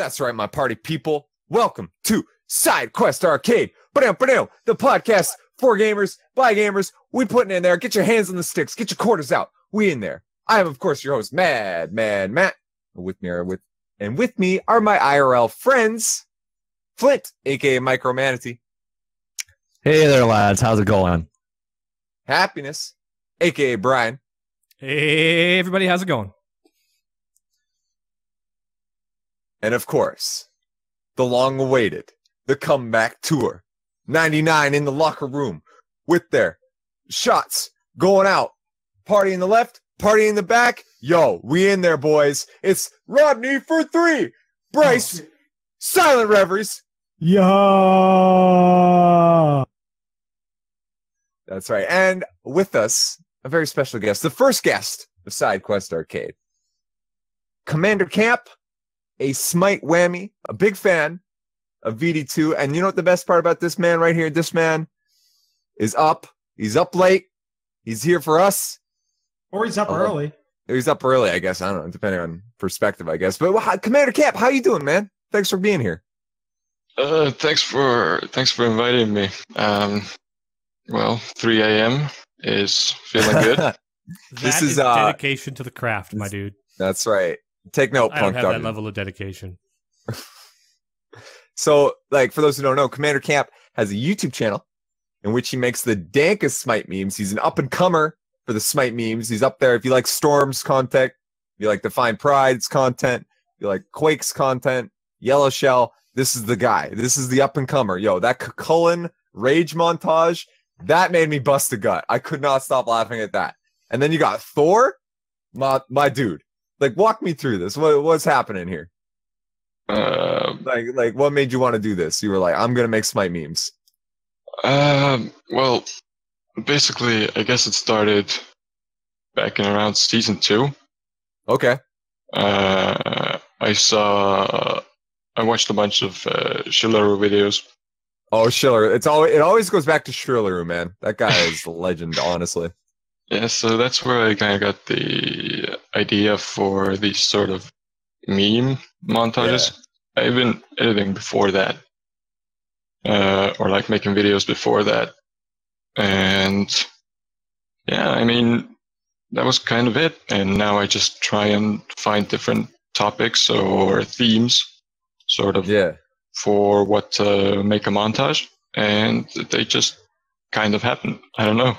That's right, my party people. Welcome to Side Quest Arcade. The podcast for gamers, by gamers. We putting in there. Get your hands on the sticks. Get your quarters out. We in there. I am, of course, your host, Mad Matt. With me are my IRL friends, Flint, aka Micro Manatee. Hey there, lads. How's it going? Happiness, aka Brian. Hey, everybody. How's it going? And of course, the long-awaited, the comeback tour. 99 in the locker room with their shots going out. Party in the left, party in the back. Yo, we in there, boys. It's Rodney for three. Bryce, Silent Reveries. Yeah. That's right. And with us, a very special guest, the first guest of Side Quest Arcade. CommanderCamp, a Smite whammy, a big fan of VD2. And you know what the best part about this man right here? This man is up. He's up late. He's here for us. Or he's up early. He's up early, I guess. I don't know, depending on perspective, I guess. But CommanderCamp, how you doing, man? Thanks for being here. Thanks for inviting me. 3 a.m. is feeling good. This is dedication to the craft, my dude. That's right. Take note, I Punk don't have Duggan. that level of dedication. So, like, for those who don't know, CommanderCamp has a YouTube channel in which he makes the dankest Smite memes. He's an up-and-comer for the Smite memes. He's up there. If you like Storm's content, if you like Define Pride's content, if you like Quake's content, Yellow Shell, this is the guy. This is the up-and-comer. Yo, that Cullen rage montage, that made me bust a gut. I could not stop laughing at that. And then you got Thor, my dude. Like, walk me through this. What's happening here? Like, what made you want to do this? You were like, I'm gonna make Smite memes. Well, basically, I guess it started back in around season 2. Okay. I watched a bunch of Schiller videos. Oh, Schiller. It always goes back to Schiller, man. That guy is a legend, honestly. Yeah, so that's where I kind of got the idea for these sort of meme montages. Yeah. I've been editing before that, or like making videos before that. And yeah, I mean, that was kind of it. And now I just try and find different topics or themes, sort of, for what to make a montage. And they just kind of happen. I don't know.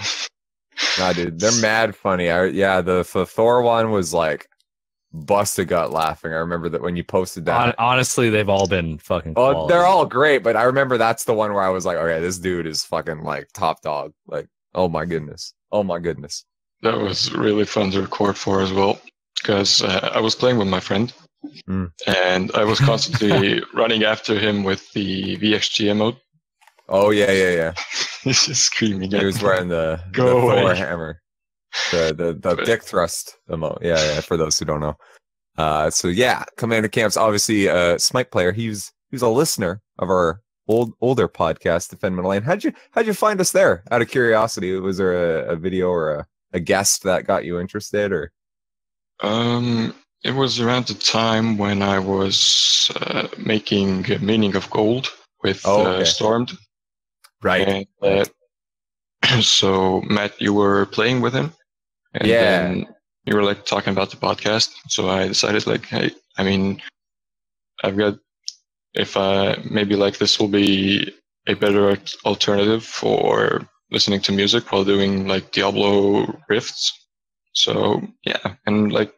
Nah, dude, they're mad funny. The Thor one was like bust a gut laughing. I remember that when you posted that. Honestly, they've all been fucking quality. Oh, they're all great, but I remember that's the one where I was like, okay, this dude is fucking like top dog. Like, oh my goodness. Oh my goodness. That was really fun to record for as well, because I was playing with my friend, and I was constantly running after him with the VXG emote. Oh, yeah. He's just screaming. He was wearing the Thor hammer. The dick thrust emote. Yeah, for those who don't know. CommanderCamp's obviously a Smite player. He was a listener of our older podcast, Defend Middle Lane. How'd you find us there? Out of curiosity, was there a video or a guest that got you interested, or? It was around the time when I was making Meaning of Gold with Stormed. Right. And, so Matt, you were playing with him, and then you were like talking about the podcast. So I decided, like, hey, I mean, if maybe like this will be a better alternative for listening to music while doing like Diablo rifts. So yeah, and like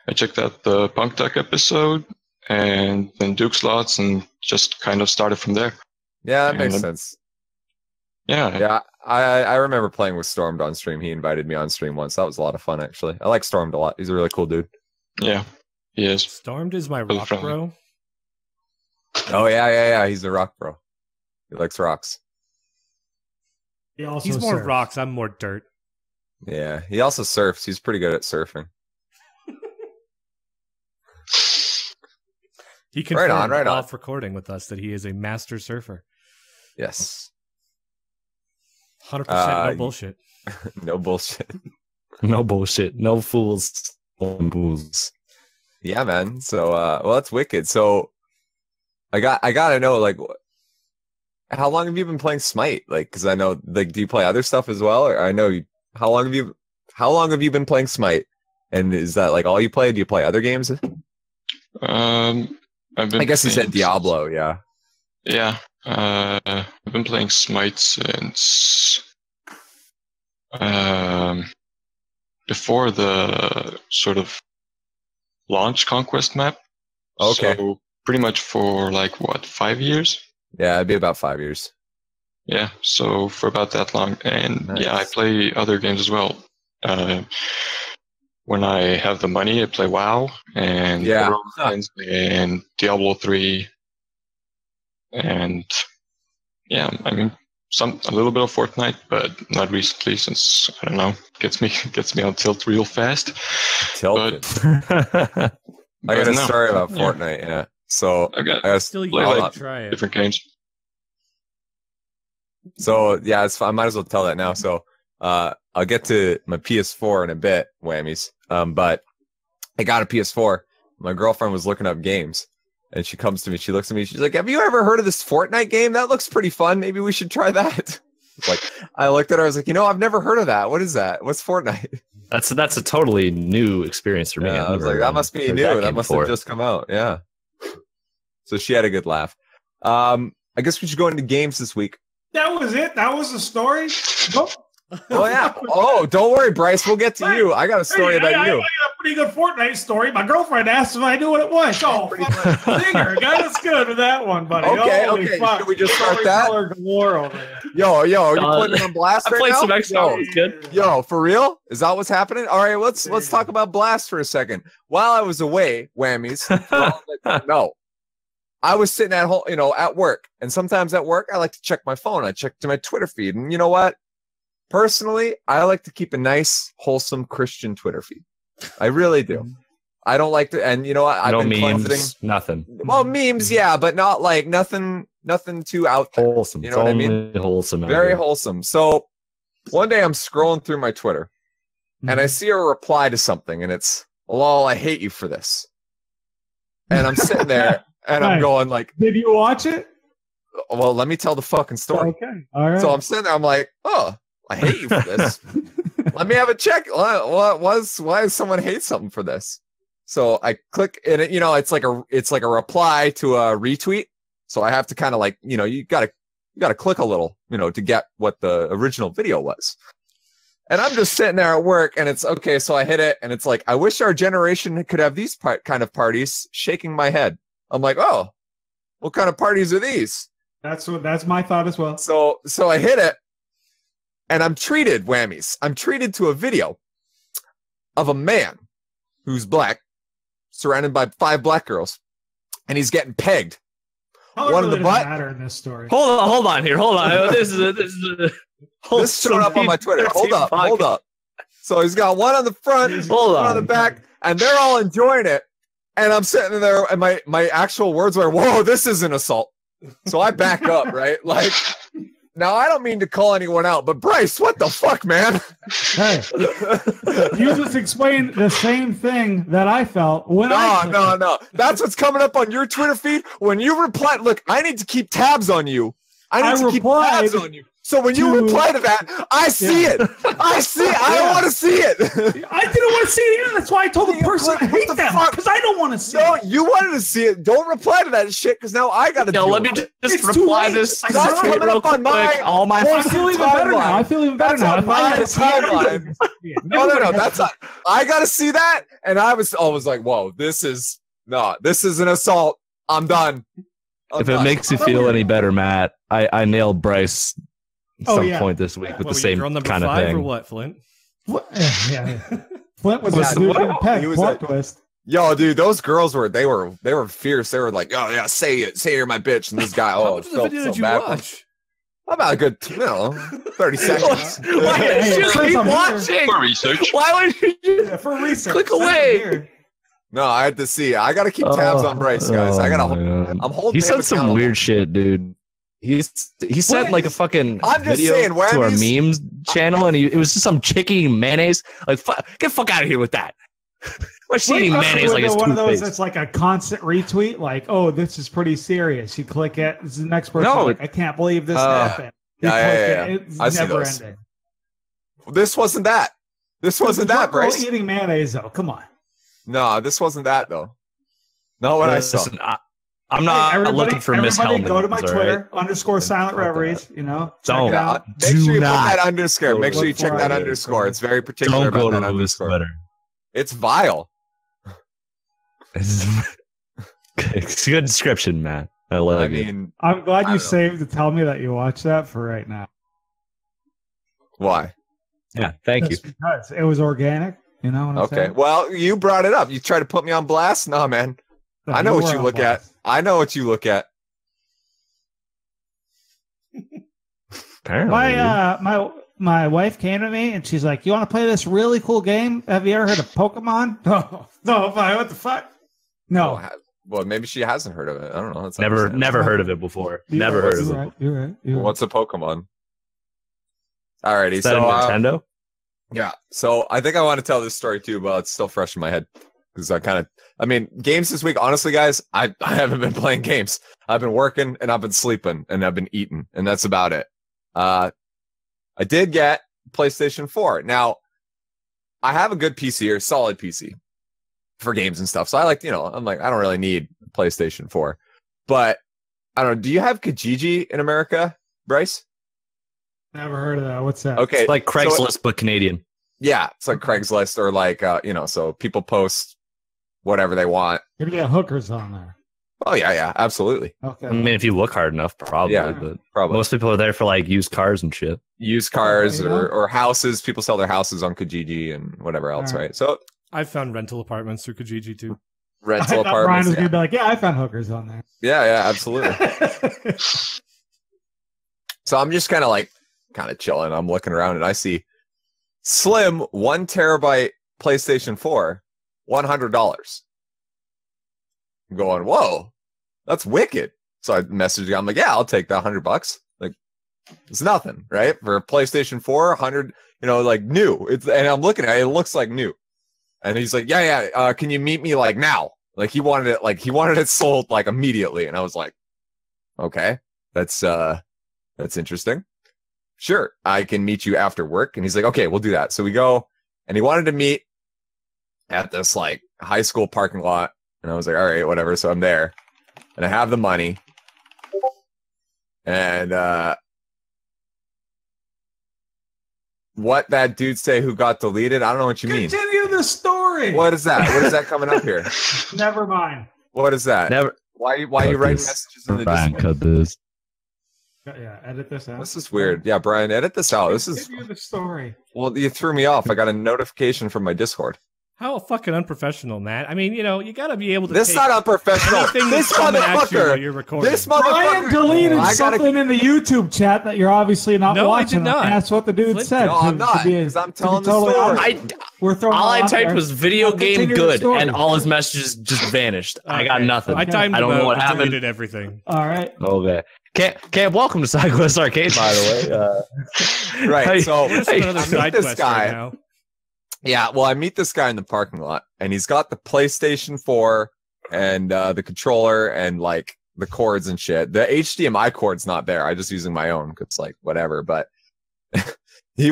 I checked out the Punk Duck episode and then Duke Slots and just kind of started from there. Yeah, that makes sense. Yeah. I remember playing with Stormed on stream. He invited me on stream once. That was a lot of fun, actually. I like Stormed a lot. He's a really cool dude. Yeah, he is. Stormed is my rock bro. Oh, yeah. He's a rock bro. He likes rocks. He's more surfs. Rocks. I'm more dirt. Yeah, he also surfs. He's pretty good at surfing. He confirmed off recording with us that he is a master surfer. Yes. 100% no bullshit. No bullshit. No bullshit. No fools. No booze. Yeah, man. So, well, that's wicked. So, I gotta know, like, how long have you been playing Smite? Like, because I know, like, do you play other stuff as well? Or I know you. How long have you been playing Smite? And is that like all you play? Do you play other games? I've been. I guess you said playing- Diablo. Yeah. Yeah, I've been playing Smite since before the sort of launch conquest map. Okay. So pretty much for like what, 5 years? Yeah, it'd be about 5 years. Yeah, so for about that long. And yeah, I Nice. play other games as well. When I have the money, I play WoW and Yeah. Borderlands and Diablo 3. And yeah, I mean, a little bit of Fortnite, but not recently since, I don't know, gets me on tilt real fast. Tilted. That's I got a no. story about Yeah. Fortnite. Yeah. So I got I got Still, you Play gotta like try it. different games. So yeah, it's fine. I might as well tell that now. So I'll get to my PS4 in a bit, whammies. But I got a PS4. My girlfriend was looking up games, and she comes to me. She looks at me. She's like, "Have you ever heard of this Fortnite game? That looks pretty fun. Maybe we should try that." It's like, I looked at her. I was like, I've never heard of that. What is that? What's Fortnite? a totally new experience for me. Yeah, I've I was never, like, that must be heard new. That game must before. have just come out. Yeah. So she had a good laugh. I guess we should go into games this week. That was it. That was the story. Go. Oh yeah. Oh, don't worry, Bryce. We'll get to you. I got a story about I you. got a pretty good Fortnite story. My girlfriend asked if I knew what it was. Oh, singer. Got us good with that one, buddy. Okay, Holy okay. fuck. Should we just start that? Storyteller galore over there. Yo, are you Uh, putting it on blast I right played now? some XCOM. It's good. Yo, for real? Is that what's happening? All right, let's talk about Blast for a second. While I was away, whammies. No, I was sitting at home, at work, and sometimes at work I like to check my phone. I check to my Twitter feed, and you know what? Personally, I like to keep a nice, wholesome Christian Twitter feed. I really do. I don't like to, and you know what? I've No been memes, cleansing. nothing. Well, memes, yeah, but not like nothing too out there. Wholesome. You know what I mean? Only wholesome. out Very here. wholesome. So one day I'm scrolling through my Twitter and I see a reply to something and it's, lol, I hate you for this. And I'm sitting there and I'm Right. going like, Did you watch it? well, let me tell the fucking story. Okay. All right. So I'm sitting there, I'm like, oh, I hate you for this. Let me have a check. Why does someone hate something for this? So I click and it's like a reply to a retweet. So I have to kind of like, you gotta click a little, to get what the original video was. And I'm just sitting there at work and it's okay. So I hit it and it's like, I wish our generation could have these kind of parties. Shaking my head. I'm like, oh, what kind of parties are these? That's my thought as well. So I hit it and I'm treated to a video of a man who's black surrounded by 5 black girls and he's getting pegged. Color One in the really butt? doesn't matter in this story. Hold on here. Hold on. This is a This showed up on my Twitter. Hold up. So he's got one on the front, Hold one on the back, and they're all enjoying it. And I'm sitting there, and my actual words were, "Whoa, this is an assault." So I back up, right? Like, now I don't mean to call anyone out, but Bryce, what the fuck, man? Hey, you just explained the same thing that I felt when No. That's what's coming up on your Twitter feed when you reply. Look, I need to keep tabs on you. I need to keep tabs on you. So when you reply to that, I see it. I see it. I don't want to see it. I didn't want to see it either. That's why I told the person I hate them because I don't want to see No, it. you wanted to see it. Don't reply to that shit because now I got to. Yo, let me just reply this. That's coming up on my. All my. I feel even better now. I feel even better now. That's on my timeline. No. That's not. I got to see that, and I was like, whoa, this is an assault. I'm done. If it makes you feel any better, Matt, I nailed Bryce at some point this week with the same kind of thing. Or what, Flint? Yeah. Flint was a dude getting pegged. He was Plot twist. Yo, dude, those girls were fierce. They were like, oh yeah, say you're my bitch. And this guy, How much of the video did you watch? About a good, 30 seconds. Why did you keep watching? For research. Why would you? Yeah, for research. Click away. No, I had to see. I got to keep tabs on Bryce, guys. I'm holding. He said some weird shit, dude. He sent like a fucking video to our memes channel, and it was just some chicky mayonnaise. Like, get the fuck out of here with that. What's she eating mayonnaise like it's one of those toothpaste? that's like a constant retweet, like, oh, this is pretty serious. You click it. This is the next person. No. Like, I can't believe this happened. You Yeah. It's I see never those. ending. This wasn't that. This wasn't that, Bryce. Eating mayonnaise, though. Come on. No, this wasn't that, though. Not what I saw. Listen, I'm not looking for Miss Hellman. Go to my Twitter, _silent reveries, you know. Don't. Make sure you put that underscore. Make sure you check that underscore. It's very particular Don't go about to that underscore. Twitter. It's vile. It's a good description, man. I love it. mean, I'm glad I you don't know. saved to tell me that you watched that for right now. Why? Yeah, thank you. Just because it was organic, you know what I'm Okay. saying? Well, you brought it up. You tried to put me on blast? No, man. No, I know what were you on look at. blast. I know what you look at. Apparently, My wife came to me and she's like, "You want to play this really cool game? Have you ever heard of Pokemon?" No, what the fuck? No, Well, maybe she hasn't heard of it. I don't know. That's never heard of it before. Never heard of it. You're right. What's a Pokemon? Alrighty, Is that so a Nintendo? yeah. So I think I want to tell this story too, but it's still fresh in my head because I mean, games this week. Honestly, guys, I haven't been playing games. I've been working and I've been sleeping and I've been eating, and that's about it. I did get PlayStation 4. Now, I have a good PC or solid PC for games and stuff. So I I'm like, I don't really need PlayStation 4. But I don't know. Do you have Kijiji in America, Bryce? Never heard of that. What's that? Okay. It's like Craigslist, but Canadian. Yeah, it's like Craigslist or like, so people post whatever they want. You're gonna get hookers on there. Oh, yeah, absolutely. Okay. I mean, if you look hard enough, probably. Yeah, but probably. most people are there for like used cars and shit. Used cars Oh, yeah. or houses. People sell their houses on Kijiji and whatever else, right? So I've found rental apartments through Kijiji too. rental I thought Brian apartments. was Yeah. gonna be like, "Yeah, I found hookers on there." Yeah, absolutely. So I'm just kind of chilling. I'm looking around and I see slim 1 terabyte PlayStation 4, $100. I'm going, whoa, that's wicked. So I messaged him. I'm like, yeah, I'll take that $100. Like, it's nothing, right? For a PlayStation 4, 100, like new. And I'm looking at it, it looks like new. And he's like, yeah. Can you meet me like now? Like he wanted it sold like immediately. And I was like, okay, that's interesting. Sure, I can meet you after work. And he's like, okay, we'll do that. So we go, and he wanted to meet at this like high school parking lot. And I was like, all right, whatever. So I'm there and I have the money. And what that dude say who got deleted? I don't know what you mean. Continue the story. What is that? What is that coming up here? Never mind. What is that? Never. Why you writing messages in the Brian, Discord? cut this. Yeah, edit this out. This is weird. Yeah, Brian, edit this out. This is Continue the story. well, you threw me off. I got a notification from my Discord. How fucking unprofessional, Matt. I mean, you got to be able to. This is not unprofessional. anything This that's coming at you while motherfucker. you're recording. This Brian motherfucker. deleted I gotta- something in the YouTube chat that you're obviously not No, I watching. did not. And that's what the dude Flint- said. No, I'm not, because I'm telling the story. honest. We're throwing All it I out typed there. was video Now game continue the good, story. and all his messages just vanished. I got Okay. nothing. I timed I don't him know out what and happened. deleted everything. All right. Okay. Camp, welcome to SideQuest Arcade, by the way. Right. So We're just Hey, another I meet side this quest guy. right now. yeah, well, I meet this guy in the parking lot, and he's got the PlayStation 4 and the controller and like the cords and shit. The HDMI cord's not there. I'm just using my own because like whatever. But he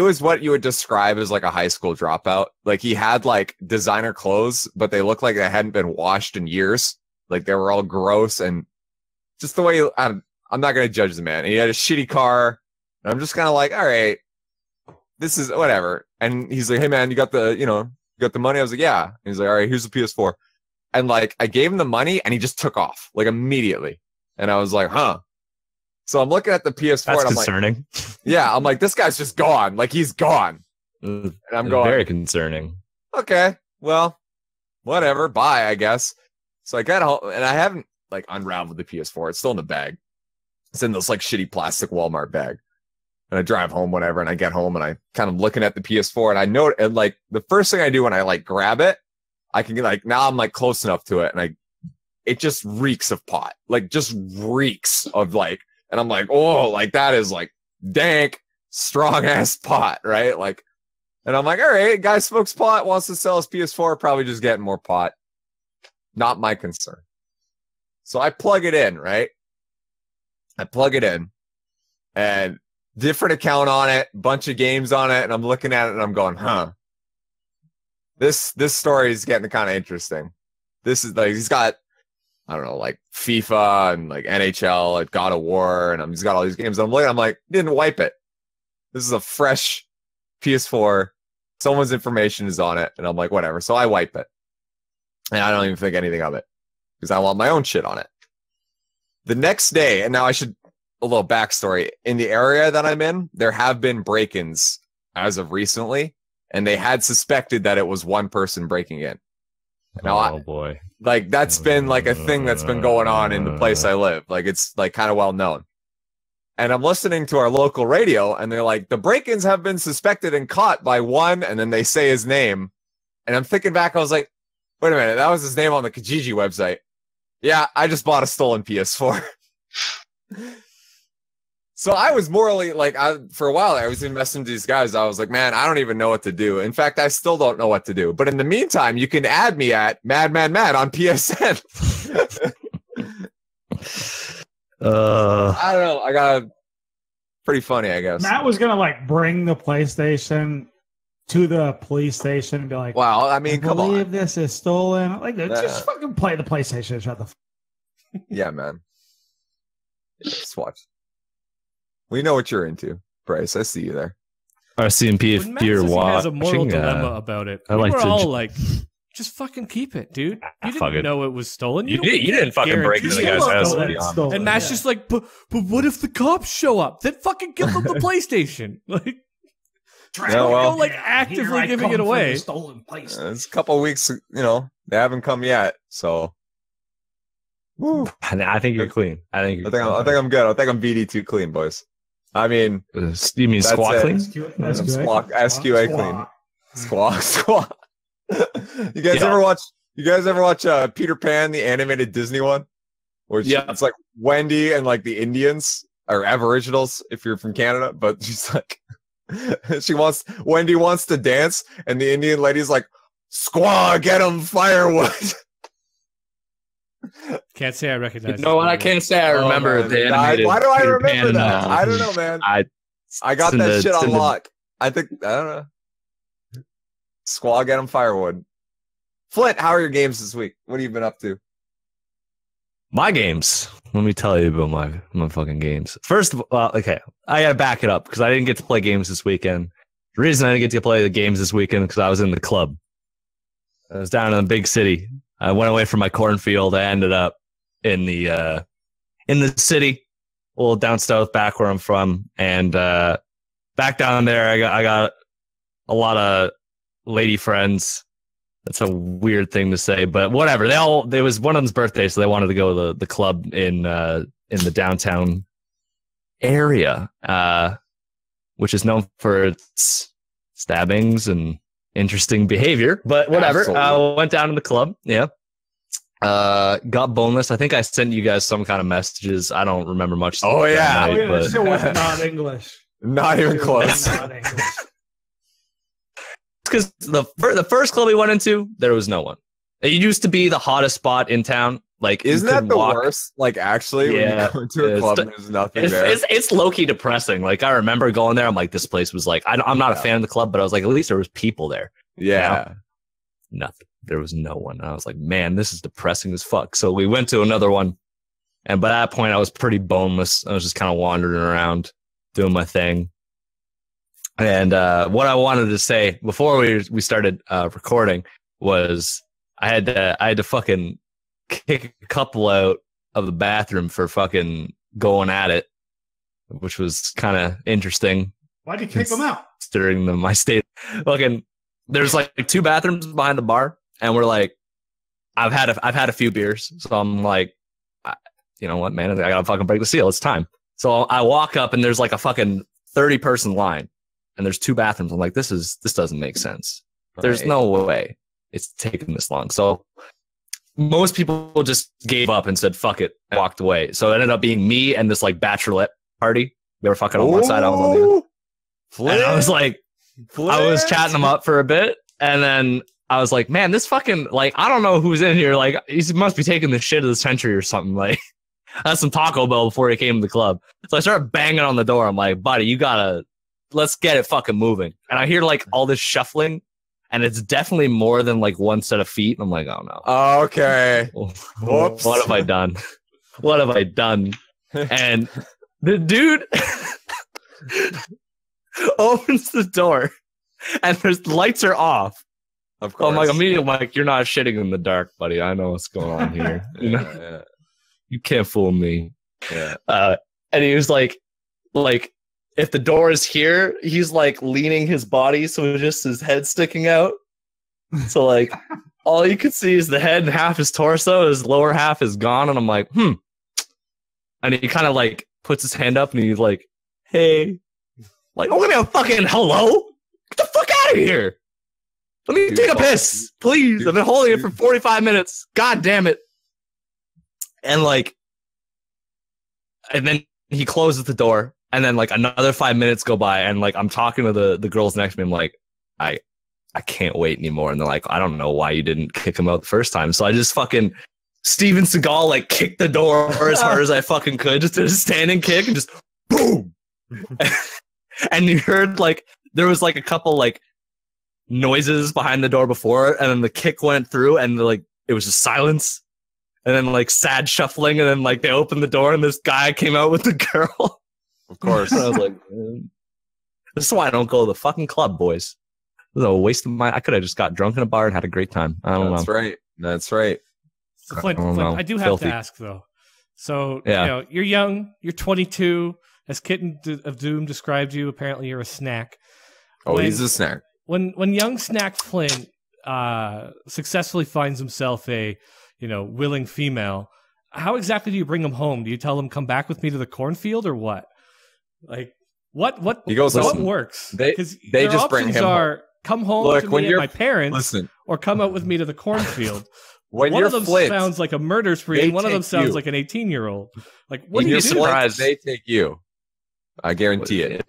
was what you would describe as like a high school dropout. Like he had like designer clothes, but they looked like they hadn't been washed in years. Like they were all gross and just the way I'm not going to judge the man. And he had a shitty car. And I'm just kind of like, all right, this is whatever. And he's like, hey man, you got the money? I was like, yeah. And he's like, all right, here's the PS4. And like, I gave him the money and he just took off like immediately. And I was like, huh. So I'm looking at the PS4 That's and I'm concerning. like, yeah, I'm like, this guy's just gone. Like he's gone. And I'm going, Very concerning. okay, well, whatever. Bye, I guess. So I got home and I haven't like unraveled the PS4. It's still in the bag. It's in this like shitty plastic Walmart bag. And I drive home, whatever. And I get home and I kind of looking at the PS4 and I know, and like the first thing I do when I like grab it, I can get like, now I'm like close enough to it. And it just reeks of pot, like just reeks of like, and I'm like, oh, like that is like dank, strong ass pot, right? Like And I'm like, all right, guy smokes pot, wants to sell his PS4, probably just getting more pot. Not my concern. So I plug it in, right? I plug it in and different account on it, bunch of games on it. And I'm looking at it and I'm going, this story is getting kind of interesting. This is like, he's got, I don't know, like FIFA and like NHL, like God of War. And he's got all these games. I'm like, didn't wipe it. This is a fresh PS4. Someone's information is on it. And I'm like, whatever. So I wipe it. And I don't even think anything of it because I want my own shit on it. The next day, and now I should, a little backstory. In the area that I'm in, there have been break-ins as of recently, and they had suspected that it was one person breaking in. Now, boy. Like, that's been like a thing that's been going on in the place I live. Like, it's like kind of well known. And I'm listening to our local radio, and they're like, the break-ins have been suspected and caught by one, and then they say his name. And I'm thinking back, I was like, wait a minute, that was his name on the Kijiji website. Yeah, I just bought a stolen PS4. So I was morally, like, for a while, I was investing to these guys. I was like, man, I don't even know what to do. In fact, I still don't know what to do. But in the meantime, you can add me at Mad on PSN. I don't know. I got pretty funny, I guess. Matt was going to, like, bring the PlayStation to the police station and be like, wow, I mean, come on. I believe this is stolen. Like, just fucking play the PlayStation. Shut the Yeah, man. Just watch. We know what you're into, Bryce. I see you there. RCMP, if you're watching, he has a moral dilemma about it. We're all like, just fucking keep it, dude. You didn't know it was stolen. You didn't fucking break into the guy's house. And Matt's just like, but what if the cops show up? Then fucking give them the PlayStation. Like, like actively giving it away. Stolen place. It's a couple of weeks, they haven't come yet. So, woo. I think you're clean. I think I'm good. I think I'm BD2 clean, boys. I mean, you mean squat clean? SQA clean. Squat. You guys ever watch Peter Pan, the animated Disney one? Where it's like Wendy and like the Indians or Aboriginals if you're from Canada, but she's like Wendy wants to dance and the Indian lady's like, squaw, get him firewood. Can't say I recognize. You know what? I can't say I remember the animated. Why do I remember that? I don't know, man. I got that shit on lock. I don't know. Squaw, get him firewood. Flint, how are your games this week? What have you been up to? My games. Let me tell you about my fucking games. First of all, okay, I gotta back it up because I didn't get to play games this weekend. The reason I didn't get to play the games this weekend because I was in the club. I was down in the big city. I went away from my cornfield. I ended up in the city, a little down south, back where I'm from, and back down there, I got a lot of lady friends. That's a weird thing to say, but whatever. It was one of them's birthday, so they wanted to go to the club in the downtown area, which is known for its stabbings and interesting behavior. But whatever. I went down to the club. Yeah. Got boneless. I think I sent you guys some kind of messages. I don't remember much. Oh yeah, it was not English. Not even close. Not English. Because the first club we went into, there was no one. It used to be the hottest spot in town. Like, isn't that the worst? Like, actually, when you go into a club, there's nothing there. It's low key depressing. Like, I remember going there. I'm like, this place was like, I'm not a fan of the club, but I was like, at least there was people there. Yeah, nothing. There was no one. And I was like, man, this is depressing as fuck. So we went to another one, and by that point, I was pretty boneless. I was just kind of wandering around, doing my thing. And what I wanted to say before we started recording was I had to fucking kick a couple out of the bathroom for fucking going at it, which was kind of interesting. Why'd you kick them out? During my state, fucking, there's like 2 bathrooms behind the bar, and we're like, I've had a few beers, so I'm like, you know what, man, I gotta fucking break the seal. It's time. So I walk up, and there's like a fucking 30-person line. And there's 2 bathrooms. I'm like, this doesn't make sense. Right. There's no way it's taking this long. So most people just gave up and said, fuck it, and walked away. So it ended up being me and this like bachelorette party. They were fucking on one side. I was on the other. And I was like, I was chatting him up for a bit, and then I was like, man, this fucking, like, I don't know who's in here. Like, he must be taking the shit of the century or something. Like, that's some Taco Bell before he came to the club. So I started banging on the door. I'm like, buddy, let's get it fucking moving. And I hear like all this shuffling, and it's definitely more than like one set of feet. I'm like, oh no. Okay. Whoops. What have I done? What have I done? And the dude opens the door, and the lights are off. Of course. I'm like, immediately, like, you're not shitting in the dark, buddy. I know what's going on here. You know? Yeah. You can't fool me. Yeah. And he was like, if the door is here, he's like leaning his body, so it's just his head sticking out. So like, all you could see is the head and half his torso. His lower half is gone, and I'm like, And he kind of like puts his hand up, and he's like, hey, like, oh, give me a fucking hello. Get the fuck out of here. Let me take a piss, please. I've been holding it for 45 minutes. God damn it. And like, and then he closes the door, and then like another 5 minutes go by, and like I'm talking to the girls next to me. I'm like, I can't wait anymore. And they're like, I don't know why you didn't kick him out the first time. So I just fucking Steven Seagal like kicked the door as hard as I fucking could, just did a standing kick and just boom. And you heard like there was like a couple like noises behind the door before, and then the kick went through, and like it was just silence, and then like sad shuffling, and then like they opened the door, and this guy came out with the girl. Of course. And I was like, this is why I don't go to the fucking club, boys. This is a waste of my. I could have just got drunk in a bar and had a great time. I don't know. That's right. That's right. So Flint, I do have to ask though. So you know, you're young, you're 22. As Kitten of Doom described you, apparently you're a snack. He's a snack. When young snack Flint successfully finds himself a willing female, how exactly do you bring him home? Do you tell him come back with me to the cornfield or what? Like what? He goes, what works? They just bring him home. Come home to me and my parents, or come out with me to the cornfield. When one you're of them Flint, sounds like a murder spree, and one of them sounds like an 18-year-old. Like, what do you do? Surprised they take you. I guarantee it.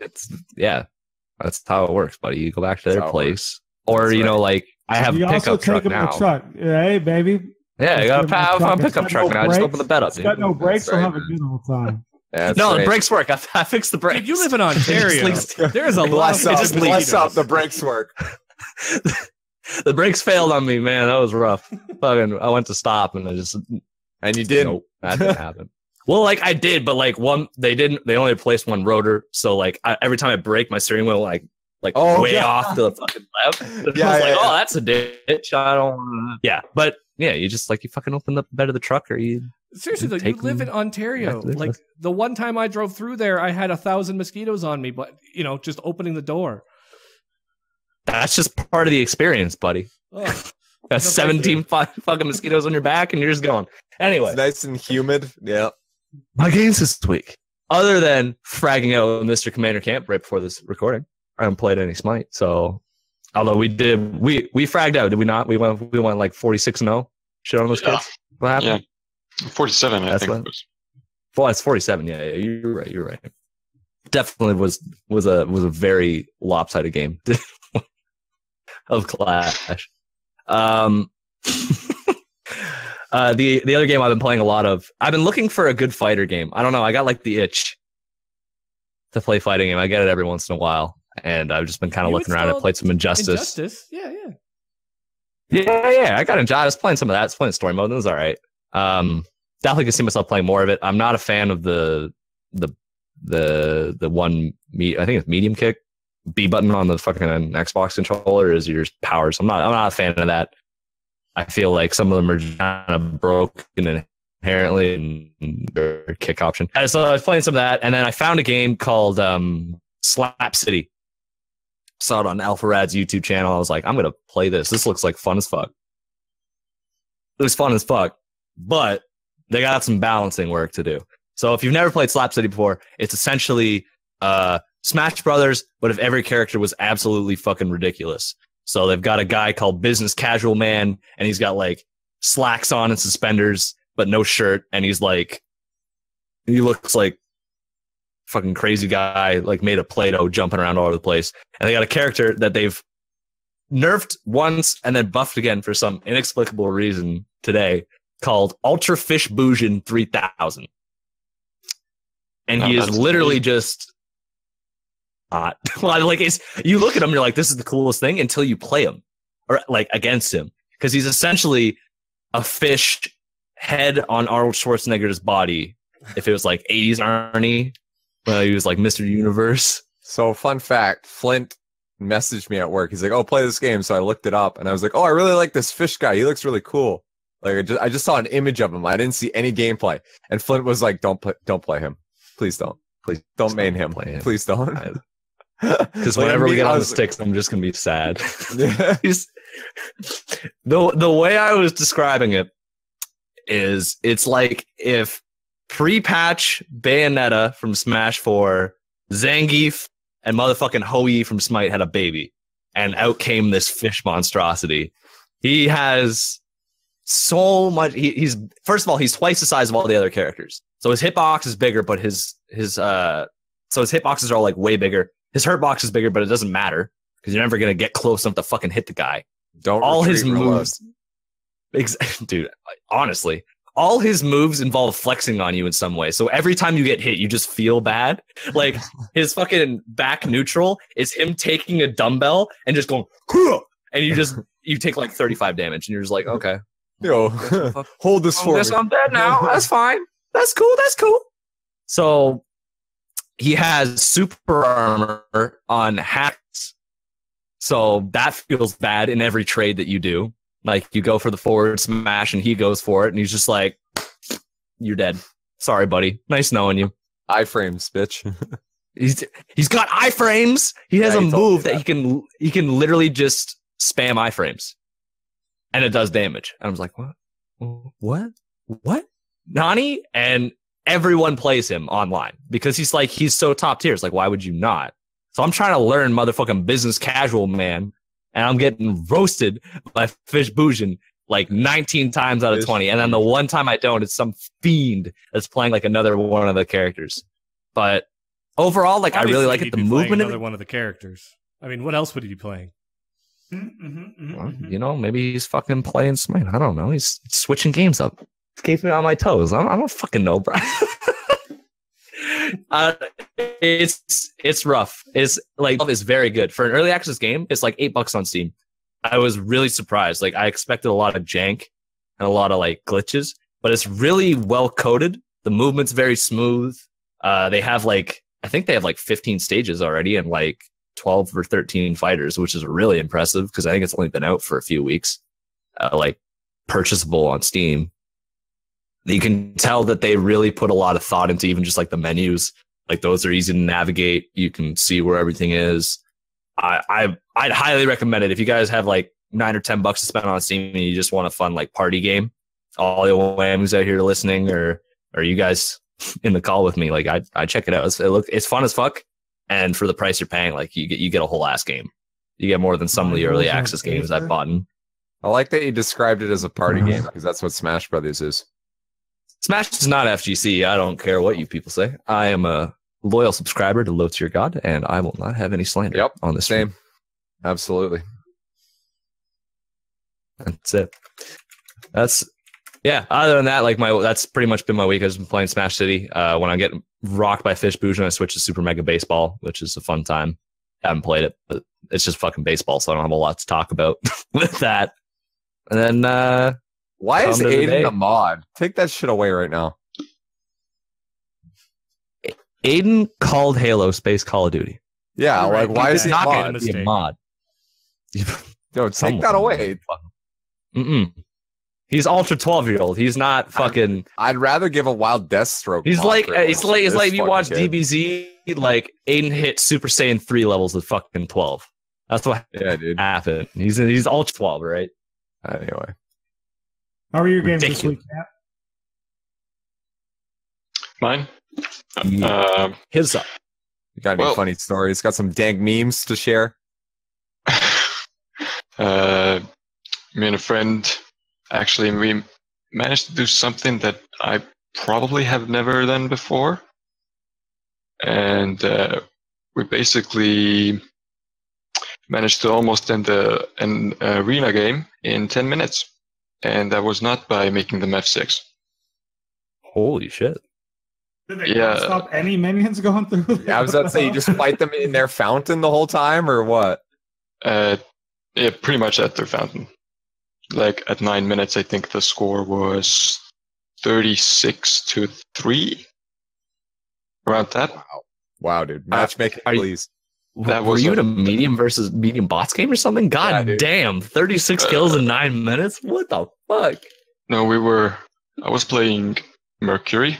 That's how it works, buddy. You go back to their place, or like I have a pickup truck now. Hey, baby. Yeah, you got a pickup truck now. Just open the bed up. It's got no brakes. We'll have a beautiful time. The brakes work. I fixed the brakes. Dude, you live in Ontario. There is a lot of bless up. The brakes work. The brakes failed on me, man. That was rough. Fucking, I went to stop, and you didn't. Nope, that didn't happen. Well, like I did, but like they didn't. They only replaced one rotor, so like every time I brake, my steering wheel way off to the fucking left. Oh, that's a ditch. I don't. Yeah, but yeah, you just you fucking open up the bed of the truck, or you. Seriously though, you live in Ontario. Like the one time I drove through there, I had 1,000 mosquitoes on me, but just opening the door. That's just part of the experience, buddy. Oh, got 17 fucking mosquitoes on your back, and you're just going. Anyway, it's nice and humid. Yeah. My games this week, other than fragging out Mr. Commander Camp right before this recording, I haven't played any Smite. So, although we fragged out, did we not? We went like 46-0. Shit on those kids. What happened? Yeah, 47. I think it was. Well, it's 47. Yeah, you're right. You're right. Definitely was a very lopsided game of Clash. The other game I've been playing a lot of, I've been looking for a good fighter game. I don't know. I got like the itch to play fighting game. I get it every once in a while, and I've just been kind of looking around. I played some Injustice. Yeah. I got Injustice. I was playing some of that. I was playing story mode. It was all right. Definitely can see myself playing more of it. I'm not a fan of the one. I think it's medium kick. B button on the fucking Xbox controller is your powers. I'm not a fan of that. I feel like some of them are kind of broken inherently in their kick option. So I was playing some of that, and then I found a game called Slap City. Saw it on AlphaRad's YouTube channel. I was like, I'm going to play this. This looks like fun as fuck. It was fun as fuck, but they got some balancing work to do. So if you've never played Slap City before, it's essentially Smash Brothers, but if every character was absolutely fucking ridiculous. So they've got a guy called Business Casual Man, and he's got like slacks on and suspenders, but no shirt. And he looks like fucking crazy guy, like made of Play-Doh jumping around all over the place. And they got a character that they've nerfed once and then buffed again for some inexplicable reason today called Ultra Fish Bujin 3000. And he is literally just hot. Like you look at him, you're like, this is the coolest thing until you play him or like against him. Because he's essentially a fish head on Arnold Schwarzenegger's body. If it was like 80s Arnie, well, he was like Mr. Universe. So fun fact, Flint messaged me at work. He's like, "Oh, play this game." So I looked it up and I was like, "Oh, I really like this fish guy. He looks really cool." Like I just saw an image of him. I didn't see any gameplay. And Flint was like, "Don't play him. Please don't. Please don't main him. Please don't." Because whenever we get on the sticks, I'm just gonna be sad. Yeah. The way I was describing it is, it's like if pre-patch Bayonetta from Smash 4, Zangief, and motherfucking Hoei from Smite had a baby, and out came this fish monstrosity. He has so much. He's first of all, he's twice the size of all the other characters. So his hitbox is bigger, but his hitboxes are all like way bigger. His hurt box is bigger, but it doesn't matter because you're never gonna get close enough to fucking hit the guy. Don't all his moves, dude. Honestly, all his moves involve flexing on you in some way. So every time you get hit, you just feel bad. Like his fucking back neutral is him taking a dumbbell and just going, and you take like 35 damage, and you're just like, okay, yo, hold this for me. I'm dead now. That's fine. That's cool. That's cool. So he has super armor on hacks. So that feels bad in every trade that you do. Like you go for the forward smash and he goes for it and he's just like, you're dead. Sorry, buddy. Nice knowing you. Iframes, bitch. He's got iframes. He has a move that he can literally just spam iframes. And it does damage. And I was like, what? Nani? And everyone plays him online because he's so top tier. It's like, why would you not? So I'm trying to learn motherfucking business casual, man. And I'm getting roasted by Fish Bujin like 19 times out of 20. And then the one time I don't, it's some fiend that's playing like another one of the characters. But overall, like, obviously, I really like it. The movement another one of the characters. I mean, what else would he be playing? Well, you know, maybe he's fucking playing Smite. I don't know. He's switching games up. Keep me on my toes. I don't fucking know, bro. It's rough. It's like, it's very good for an early access game. It's like $8 on Steam. I was really surprised. Like I expected a lot of jank and a lot of like glitches, but it's really well coded. The movement's very smooth. They have like, I think they have like 15 stages already and like 12 or 13 fighters, which is really impressive because I think it's only been out for a few weeks, like purchasable on Steam. You can tell that they really put a lot of thought into even just like the menus. Like those are easy to navigate. You can see where everything is. I'd highly recommend it if you guys have like $9 or $10 to spend on Steam and you just want a fun like party game. All the whammies out here listening, or you guys in the call with me, like I check it out. It's fun as fuck, and for the price you're paying, like you get a whole ass game. You get more than some of the early access games I've bought. I like that you described it as a party game because that's what Smash Brothers is. Smash is not FGC. I don't care what you people say. I am a loyal subscriber to Low Tier God, and I will not have any slander on this same. Stream. Absolutely. That's it. Other than that, like that's pretty much been my week. I've been playing Smash City. When I get rocked by Fish Bujin, I switch to Super Mega Baseball, which is a fun time. I haven't played it, but it's just fucking baseball, so I don't have a lot to talk about with that. And then why is Aiden a mod? Take that shit away right now. Aiden called Halo Space Call of Duty. Yeah, like why is he not going to be a mod? Yo, take that away. He's ultra 12-year-old. He's not fucking. I'd rather give a wild death stroke. He's like if you watch DBZ, like Aiden hit Super Saiyan 3 levels with fucking 12. That's what happened. He's ultra 12, right? Anyway. How are your games this week, Matt? Mine? His up. You got any funny stories? Got some dank memes to share? Me and a friend, actually, we managed to do something that I probably have never done before. and we basically managed to almost end an arena game in 10 minutes. And that was not by making them F6. Holy shit. Did they Yeah. stop any minions going through? Yeah, I was about to say, you just fight them in their fountain the whole time, or what? Yeah, pretty much at their fountain. Like at 9 minutes, I think the score was 36-3. Around that. Wow, dude. Matchmaking, are you- please. That Were was you a- in a medium versus medium bots game or something? God Yeah, dude. damn. 36 kills in 9 minutes? What the fuck? No, I was playing Mercury,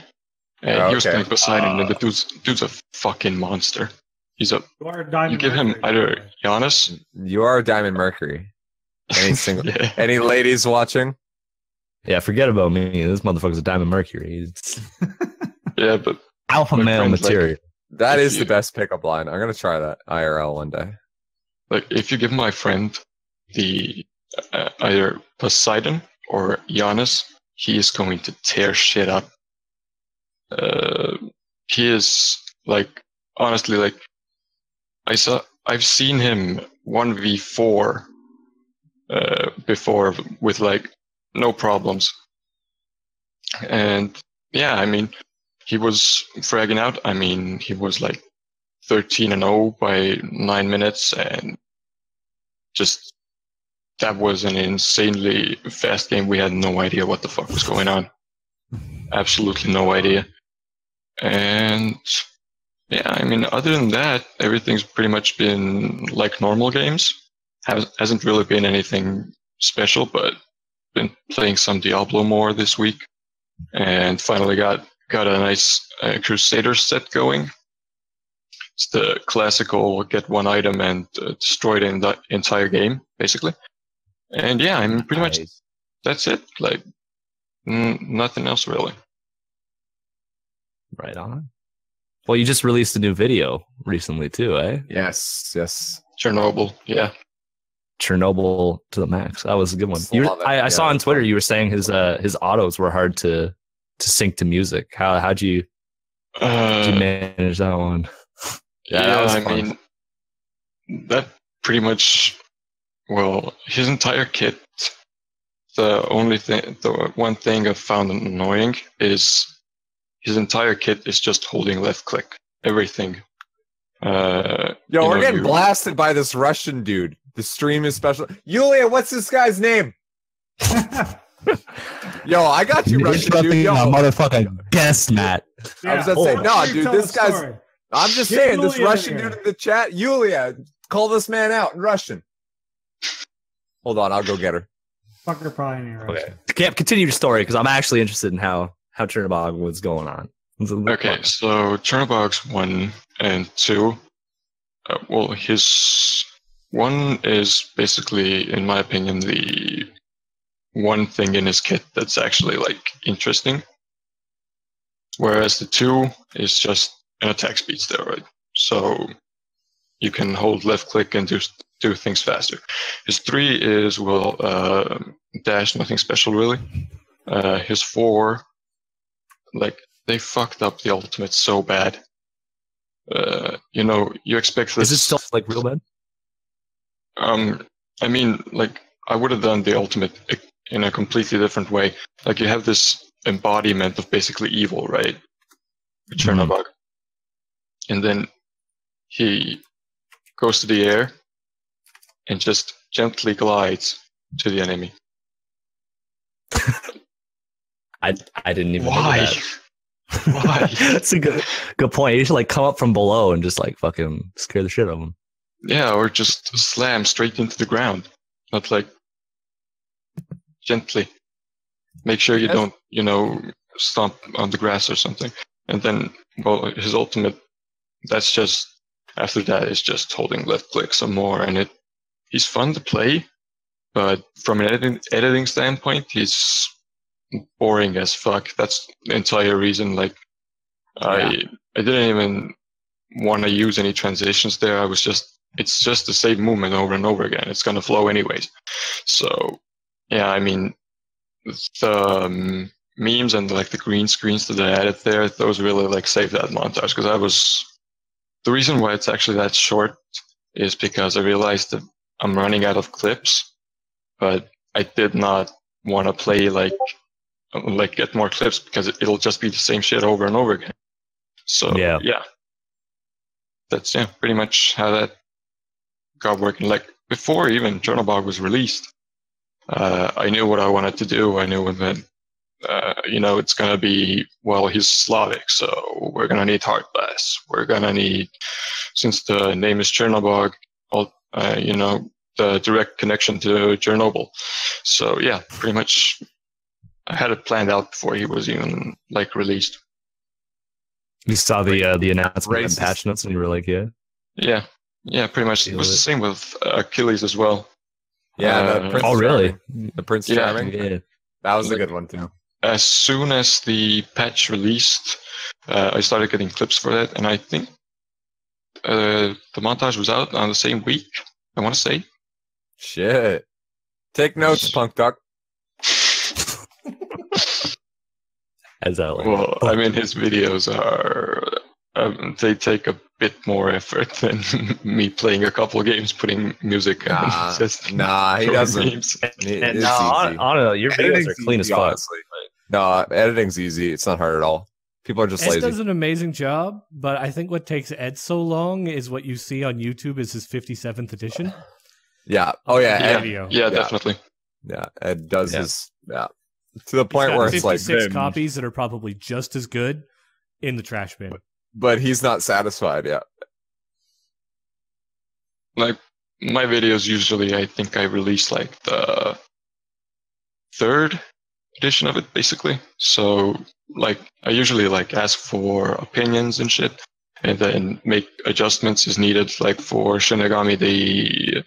and he was Okay. playing Poseidon, and the dude's a fucking monster. He's a. You are a diamond You give him Mercury. either Giannis. You are a Diamond Mercury. Any single, Yeah. any ladies watching? Yeah, forget about me. This motherfucker's a Diamond Mercury. It's Yeah, but alpha My male friend's like- material. That If is the you- best pickup line. I'm gonna try that IRL one day. like if you give my friend the either Poseidon or Giannis, he is going to tear shit up. He is like honestly like I've seen him 1v4 before with like no problems. And yeah, I mean, he was fragging out. I mean, he was like 13-0 by 9 minutes, and just that was an insanely fast game. We had no idea what the fuck was going on. Absolutely no idea. And yeah, I mean, other than that, everything's pretty much been like normal games. Hasn't really been anything special, but been playing some Diablo more this week, and finally got a nice Crusader set going. It's the classical get one item and destroy the entire game, basically. And yeah, I mean, pretty much Nice. that's it. Like, nothing else really. Right on. Well, you just released a new video recently too, eh? Yes, yes. Chernobyl, yeah. Chernobyl to the max. That was a good one. Love it. I saw Yeah, on Twitter fun. you were saying his autos were hard to sync to music. How'd you manage that one? Yeah, that was I fun. mean, that pretty much, well, his entire kit, the one thing I found annoying is his entire kit is just holding left click. Everything. Yo, we're getting blasted by this Russian dude. The stream is special. Yulia, what's this guy's name? Yo, I got you, Russian dude. Yo, motherfucking guest, Matt. I was gonna say, Why no, don't you dude, tell this the guy's- story? I'm just Get saying, this Yulia in Russian here. dude in the chat, Yulia, call this man out in Russian. Hold on, I'll go get her. Fucker probably in here. Okay. Camp, continue your story because I'm actually interested in how Chernobyl was going on. Okay, so Chernobog's 1 and 2. Well, his 1 is basically, in my opinion, the one thing in his kit that's actually like interesting. Whereas the 2 is just an attack speed steroid. So you can hold left click and do things faster. His 3 is, well, dash, nothing special really. His 4, like, they fucked up the ultimate so bad. You know, you expect this. Is it still like real bad? I mean, like, I would have done the ultimate in a completely different way. Like, you have this embodiment of basically evil, right? Chernobog. And then he goes to the air and just gently glides to the enemy. I didn't even know Why? that. Why? That's a good point. You should like come up from below and just like fucking scare the shit out of them. Yeah, or just slam straight into the ground. Not like gently. Make sure you Yes. don't, you know, stomp on the grass or something. And then, well, his ultimate, that's just, after that, is just holding left click some more. And he's fun to play, but from an editing standpoint, he's boring as fuck. That's the entire reason. Like, I didn't even want to use any transitions there. It's just the same movement over and over again. It's gonna flow anyways. So, yeah, I mean, the memes and like the green screens that I added there, those really like saved that montage because I was the reason why it's actually that short is because I realized that I'm running out of clips, but I did not want to play like get more clips because it'll just be the same shit over and over again. So yeah, that's pretty much how that got working. Like before even Chernobog was released, I knew what I wanted to do. I knew that it's gonna be, well, he's Slavic, so we're gonna need Heart Blast. We're gonna need, since the name is Chernobog, the direct connection to Chernobyl. So yeah, pretty much I had it planned out before he was even like released. You saw the announcement and patch notes, and you were like, yeah, pretty much. It was the same with Achilles as well. Yeah. Oh, really? The Prince Charming. Yeah, that was a good one too. As soon as the patch released, I started getting clips for that, and I think the montage was out on the same week, I want to say. Shit. Take notes, Punk Duck. Well, I mean, his videos are, they take a bit more effort than me playing a couple of games, putting music on. He doesn't. Your videos are clean as fuck. Honestly. No, editing's easy. It's not hard at all. People are just Ed lazy. does an amazing job, but I think what takes Ed so long is what you see on YouTube is his 57th edition. Yeah. Oh, yeah. Ed, yeah, definitely. Yeah, Ed does his... Yeah. To the point where it's like 56 copies that are probably just as good in the trash bin. But he's not satisfied yet. Like my videos usually, I think I release like the 3rd edition of it, basically. So like I usually like ask for opinions and shit, and then make adjustments as needed. Like for Shinigami, the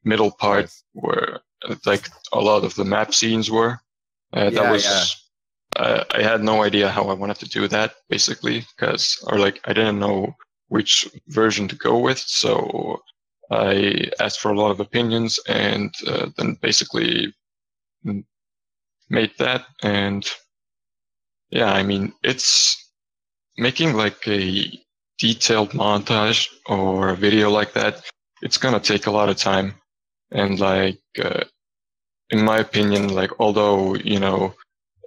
middle part where like a lot of the map scenes were. I had no idea how I wanted to do that, basically, I didn't know which version to go with, so I asked for a lot of opinions and then basically made that. And yeah, I mean, it's making like a detailed montage or a video like that. It's gonna take a lot of time, and like in my opinion, like although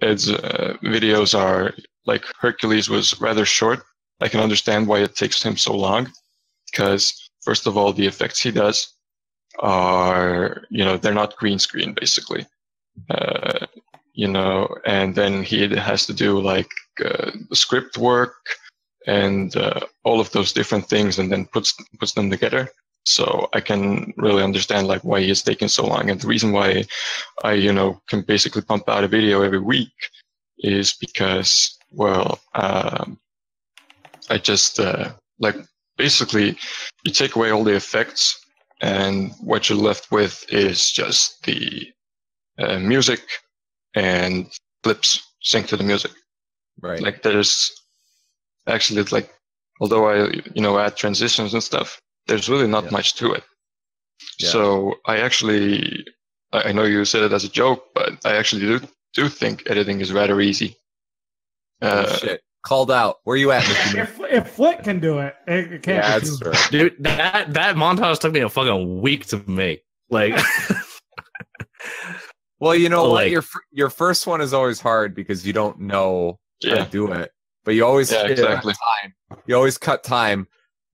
Ed's videos are like Hercules was rather short, I can understand why it takes him so long. Because first of all, the effects he does are they're not green screen basically, and then he has to do like the script work and all of those different things, and then puts them together. So I can really understand like why it's taking so long. And the reason why I, can basically pump out a video every week is because, well, I just, like basically you take away all the effects and what you're left with is just the music and clips synced to the music. Right. Like there's actually like, although I, add transitions and stuff, there's really not much to it. Yeah. So I know you said it as a joke, but I actually do think editing is rather easy. Shit. Called out. Where you at? If Flick can do it, it can't. Yeah, that's true. Dude, that montage took me a fucking week to make. Like, well, what? Your first one is always hard because you don't know how to do it, but you always cut time. You always cut time.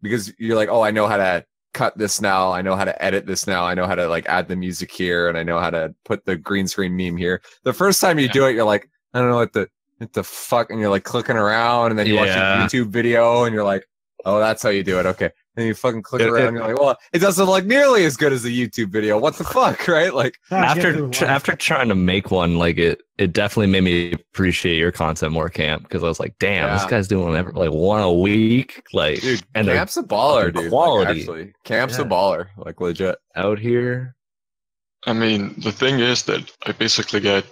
Because you're like, oh, I know how to cut this now. I know how to edit this now. I know how to like add the music here, and I know how to put the green screen meme here. The first time you do it, you're like, I don't know what the fuck, and you're like clicking around, and then you watch a YouTube video, and you're like, oh, that's how you do it. Okay. And you fucking click around, and you're like, well, it doesn't look nearly as good as the YouTube video. What the fuck, right? Like after trying to make one, like it definitely made me appreciate your content more, Camp, because I was like, damn, this guy's doing like one a week, like, dude. And Camp's a baller, dude. Quality, like, actually, Camp's a baller, like legit out here. I mean, the thing is that I basically get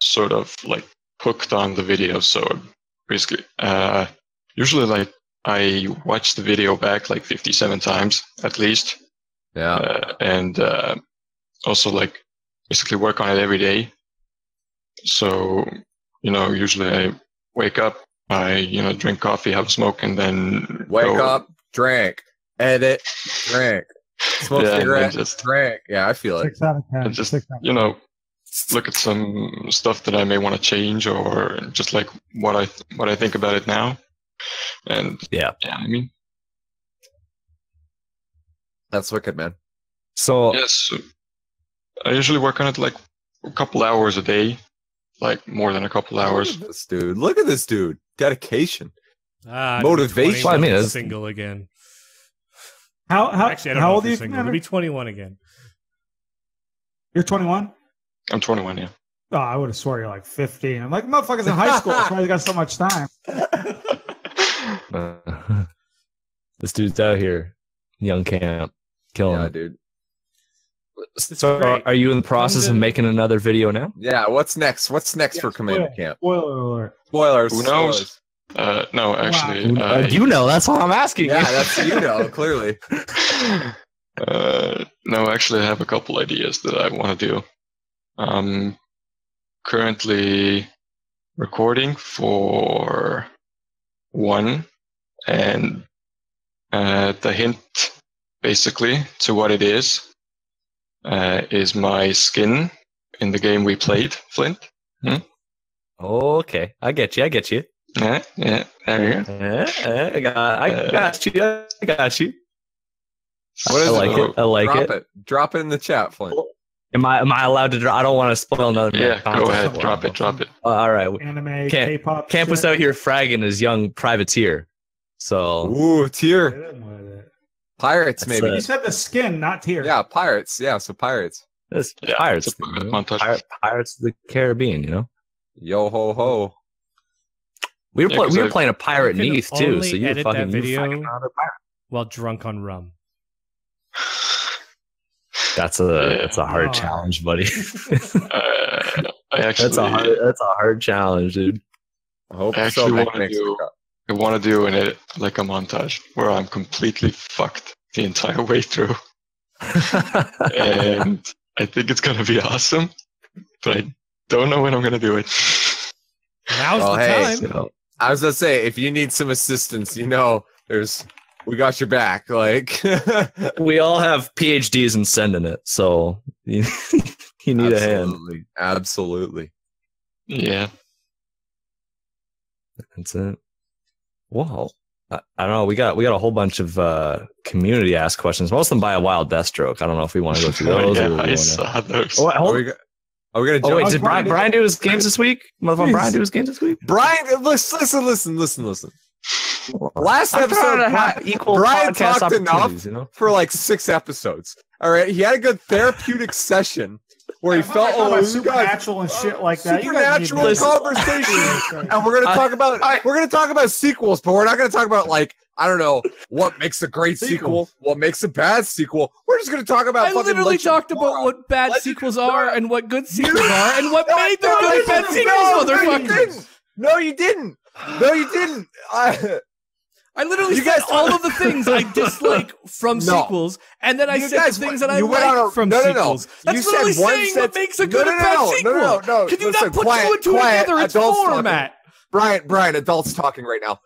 sort of like hooked on the video, so basically, usually like. I watched the video back like 57 times at least. Yeah. And also like basically work on it every day. So, usually I wake up, I drink coffee, have a smoke, and then Wake go. up, drink, edit, drink, smoke Yeah, and cigarette, then just drink. Yeah, I feel it. 6 out of 10. and just 6 out of 10. look at some stuff that I may want to change, or just like what I think about it now. And Yeah. I mean, That's wicked, man. So yes, I usually work on it like a couple hours a day, like more than a couple hours. Look at this dude. Dedication. Motivation. Well, I mean, it's- single again. How Actually, I don't how know old if are you're you, single. It'll Commander? be 21 again. You're 21? I'm 21, yeah. Oh, I would have swore you're like 15. I'm like, motherfucker's in high school. That's why he's got so much time. this dude's out here, young camp, killing Yeah, it. dude. So great. are you in the process of making another video now? Yeah, what's next? What's next for Commander Camp? Spoiler alert. Spoilers. Who knows? No, actually, You know, that's what I'm asking. Yeah, you. that's clearly. no, actually, I have a couple ideas that I want to do. I'm currently recording for one, and the hint, basically, to what it is my skin in the game we played, Flint. Okay, I get you. Yeah, there you go. I got you. What is I like it. I like Drop it. Drop it in the chat, Flint. Am I allowed to draw? I don't want to spoil another. Yeah, go content. ahead, drop it. All right. Anime, Camp- K-pop. Camp was shit. out here fragging his young privateer. So Ooh, tier. Hit him with it. Pirates, That's maybe. You said the skin, not tier. Yeah, pirates. Yeah, so pirates. this Yeah, Pirates, it's a montage. Pirates of the Caribbean. You know, Yo ho ho. we were Yeah, 'cause we were I- playing a pirate You can Neath too. only So you were edit fucking that you were video fucking another pirate. while drunk on rum. That's a hard Oh. challenge, buddy. I actually, that's a hard challenge, dude. I hope I so. actually Mike want to makes do. it up. I want to do a montage where I'm completely fucked the entire way through, and I think it's gonna be awesome, but I don't know when I'm gonna do it. Now's Well, the hey, time. So, I was gonna say, if you need some assistance, we got your back. Like, we all have PhDs in sending it, so you need a hand. Absolutely. Absolutely. Yeah, That's it. Well, I don't know. We got a whole bunch of community asked questions. Most of them by a wild Deathstroke. I don't know if we want to go through those. or yeah, we I wanna... saw those. Oh, wait, Are hold... we, are we gonna jump? oh wait, I was did wondering- Brian do his games this week? Motherfucker, Brian do his games this week? Brian, listen. Last I'm trying to episode, have equal Brian podcast talked enough opportunities, you know? for like 6 episodes. All right, he had a good therapeutic session where he felt, Talking about you guys, supernatural and shit like that. You guys supernatural need to- conversation, and we're gonna talk about sequels, but we're not gonna talk about like, I don't know, what makes a great sequel, what makes a bad sequel. We're just gonna talk about. I fucking literally Legend talked of about Korra. what bad Legend sequels of are Korra. and what good sequels are and what No, made them no, good and bad no, sequels, no, motherfuckers. No, you didn't. I literally You said guys- all of the things I dislike from No. sequels, and then I You said guys the things went- that I you went like on a- from no, no, no. sequels. That's You said literally one saying what sentence- makes a good No, and no, bad no, sequel. no. Can you Listen, not put quiet, two and two quiet, together? It's adults talking. format. Brian, adults talking right now.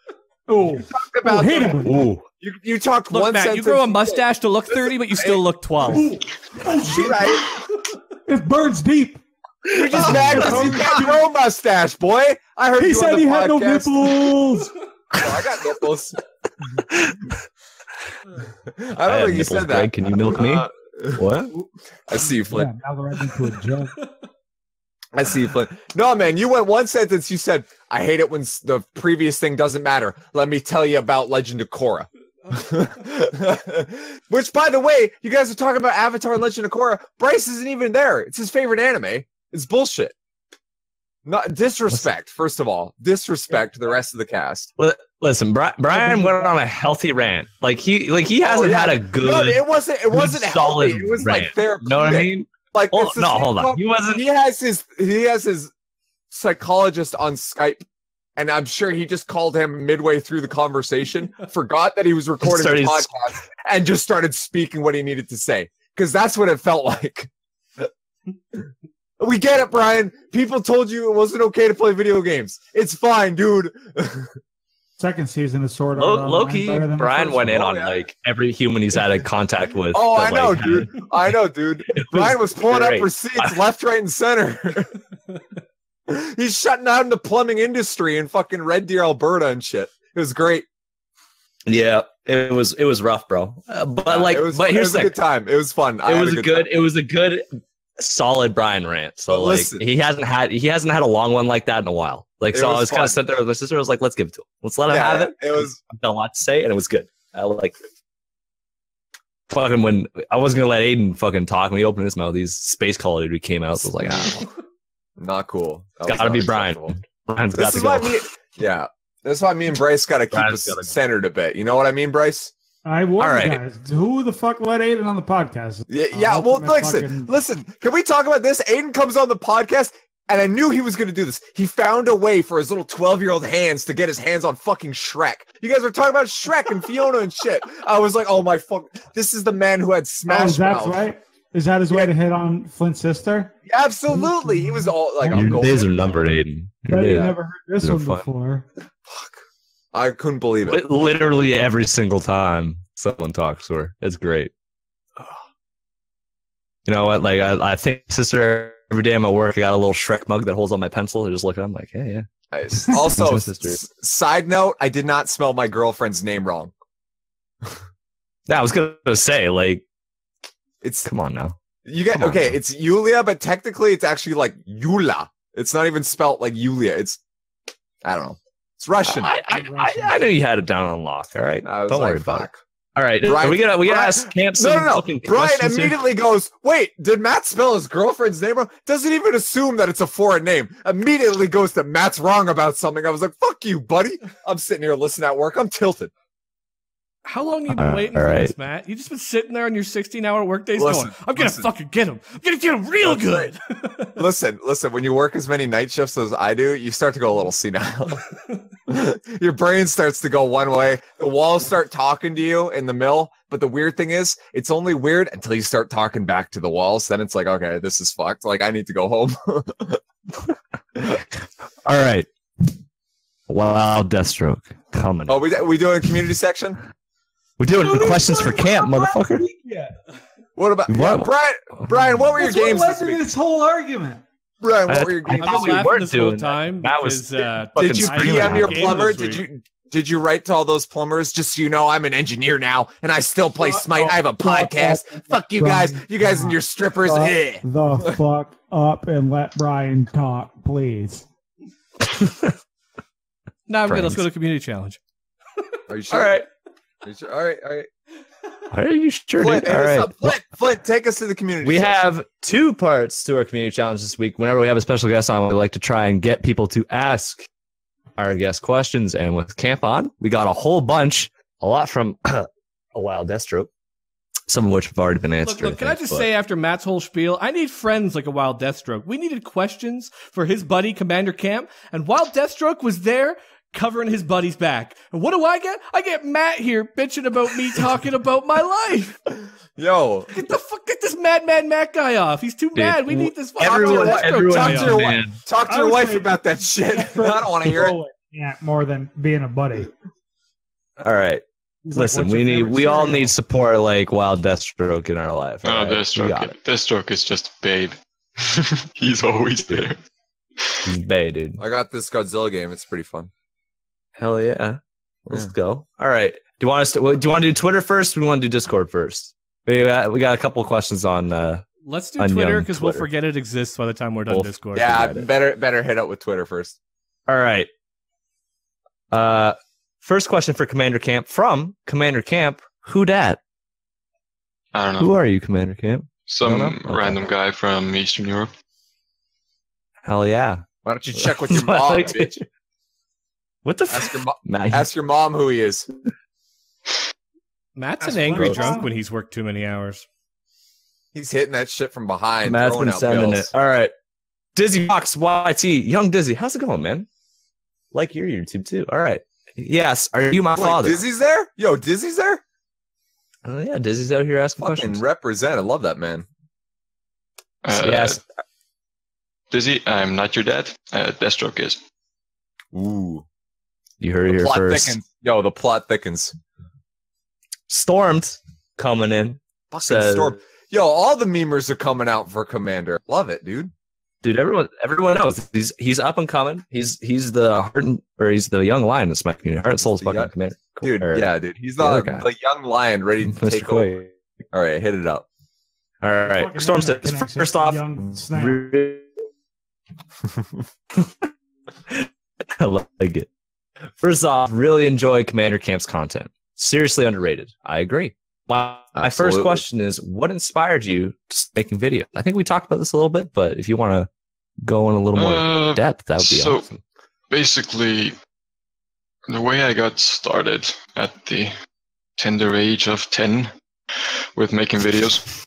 Oh, Talk about hit him. Ooh. you talked Look, one Matt, sentence. you grow a mustache to look 30, but you still look 12. Oh, shit. Right? It burns deep. You're just mad because you can't grow a mustache, boy. I heard He you said on the he had no podcast. nipples. Oh, I got nipples. I don't I have think you nipples, said Greg. that. Can you milk me? What? I see you, Flint. Yeah, now they're right into a joke. I see you, Flint. No, man, you went one sentence. You said, I hate it when the previous thing doesn't matter. Let me tell you about Legend of Korra. Which, by the way, you guys are talking about Avatar and Legend of Korra. Bryce isn't even there. It's his favorite anime. It's bullshit. Not disrespect, first of all. Disrespect to the rest of the cast. Well, listen, Brian went on a healthy rant. Like he hasn't had a good. No, it wasn't solid healthy. It was rant. like therapeutic. Know what I mean? Like, Oh, it's the no, same hold on. problem. He wasn't. He has his psychologist on Skype, and I'm sure he just called him midway through the conversation, forgot that he was recording the Started- podcast, and just started speaking what he needed to say. Because that's what it felt like. We get it, Brian. People told you it wasn't okay to play video games. It's fine, dude. Second season is sort of Low-key, Brian went in on like every human he's had contact with. Oh, that, I know, like, dude. I know, dude. Brian was pulling up receipts left, right, and center. He's shutting down the plumbing industry in fucking Red Deer, Alberta, and shit. It was great. Yeah, it was rough, bro. But like, here's a good time. It was fun. It was a good, solid Brian rant. So like, he hasn't had a long one like that in a while. Like, so I was kind of sitting there with my sister. I was like, let's give it to him. Let's let him have it. It was I've got a lot to say, and it was good. I like fucking when I wasn't gonna let Aiden fucking talk when he opened his mouth. These Space Call of Duty came out. So I was like, not cool. It's gotta be Brian. Brian's got to go. That's why me and Bryce got to keep us centered a bit. You know what I mean, Bryce? I warned you guys. Who the fuck let Aiden on the podcast? Yeah. Well, listen. Can we talk about this? Aiden comes on the podcast, and I knew he was going to do this. He found a way for his little 12-year-old hands to get his hands on fucking Shrek. You guys were talking about Shrek and Fiona and shit. I was like, oh my fuck. This is the man who had Smash Mouth. That's right. Is that his way to hit on Flint's sister? Absolutely. He was all like, your days are numbered, Aiden. But you never heard this one before. Fuck. I couldn't believe it. Literally every single time someone talks to her. It's great. You know what? Like, I think sister every day I'm at work, I got a little Shrek mug that holds on my pencil. I just look at it, I'm like, hey, yeah. Nice. Also, side note, I did not spell my girlfriend's name wrong. Yeah, I was going to say, like, it's come on now. It's Yulia, but technically it's actually like Yula. It's not even spelt like Yulia. I don't know. It's Russian. I knew you had it down on lock. All right, don't worry about it. All right, Brian, we gotta ask Camp some fucking Brian immediately goes, wait, did Matt spell his girlfriend's name wrong? Doesn't even assume that it's a foreign name. Immediately goes to Matt's wrong about something. I was like, fuck you, buddy. I'm sitting here listening at work. I'm tilted. How long have you been waiting for this, Matt? You just been sitting there on your 16-hour workdays going, I'm going to fucking get him. I'm going to get him real good. Listen, when you work as many night shifts as I do, you start to go a little senile. Your brain starts to go one way. The walls start talking to you in the mill. But the weird thing is, it's only weird until you start talking back to the walls. Then it's like, okay, this is fucked. Like, I need to go home. All right. Wow, Deathstroke coming. Oh, we doing a community section? We're doing questions for camp, motherfucker. What about Brian? What were your games this week? This whole argument. Brian, what were your games? I was laughing this whole time. That was. Did you PM your plumber? Did you write to all those plumbers? Just so you know, I'm an engineer now, and I still play Smite. I have a podcast. Fuck you guys. You guys and your strippers. The fuck up and let Brian talk, please. Now I'm good. Let's go to community challenge. Are you sure? All right. All right. Are you sure? Flint, all right. Flint, take us to the community. We have 2 parts to our community challenge this week. Whenever we have a special guest on, we like to try and get people to ask our guest questions. And with Camp on, we got a whole bunch, a lot from a Wild Deathstroke, some of which have already been answered. Look, can I just say, after Matt's whole spiel, I need friends like a Wild Deathstroke. We needed questions for his buddy, Commander Camp, and Wild Deathstroke was there covering his buddy's back. And what do I get? I get Matt here bitching about me talking about my life. Yo. Get this mad Matt guy off. He's too mad. We need this talk to your wife about that shit. I don't want to hear it. Yeah, more than being a buddy. All right. Listen, we all need support like Wild Deathstroke in our life. Oh, right? Deathstroke is just babe. He's always there. He's bae, dude. I got this Godzilla game. It's pretty fun. Hell yeah. Let's go. All right. Do you want to do Twitter first or do we want to do Discord first? We got a couple of questions on let's do Twitter because we'll forget it exists by the time we're done Discord. Yeah, better hit up with Twitter first. All right. First question for Commander Camp from Commander Camp. Who dat? I don't know. Who are you, Commander Camp? Some random guy from Eastern Europe. Hell yeah. Why don't you check with your mom, bitch? What the ask your mom who he is. Matt's an angry drunk when he's worked too many hours. He's hitting that shit from behind. Matt's been sending it. All right. Dizzy Box YT. Young Dizzy. How's it going, man? Like your YouTube too. All right. Yes. Are you my father? Dizzy's there? Yo, Dizzy's there? Oh, yeah. Dizzy's out here asking questions. Represent. I love that, man. Yes. Dizzy, I'm not your dad. Deathstroke is. Ooh. You heard it The here plot first. thickens. Yo, the plot thickens. Stormed coming in. Fucking Says, Storm. Yo, all the memers are coming out for Commander. Love it, dude. dude, everyone knows he's up and coming. He's the young lion that's my community. Heart and Soul's fucking Yeah. commander. Dude, Or- yeah, dude. He's the other the, guy. the young lion ready to Mr. take over. Quaid. All right, hit it up. All right. Fucking Storm internet says, connection, first off, young snap. I like it. First off, really enjoy Commander Camp's content. Seriously underrated. I agree. My first Absolutely. question is, what inspired you to making video? I think we talked about this a little bit, but if you want to go in a little more depth, that would be so awesome. basically, the way I got started at the tender age of 10 with making videos.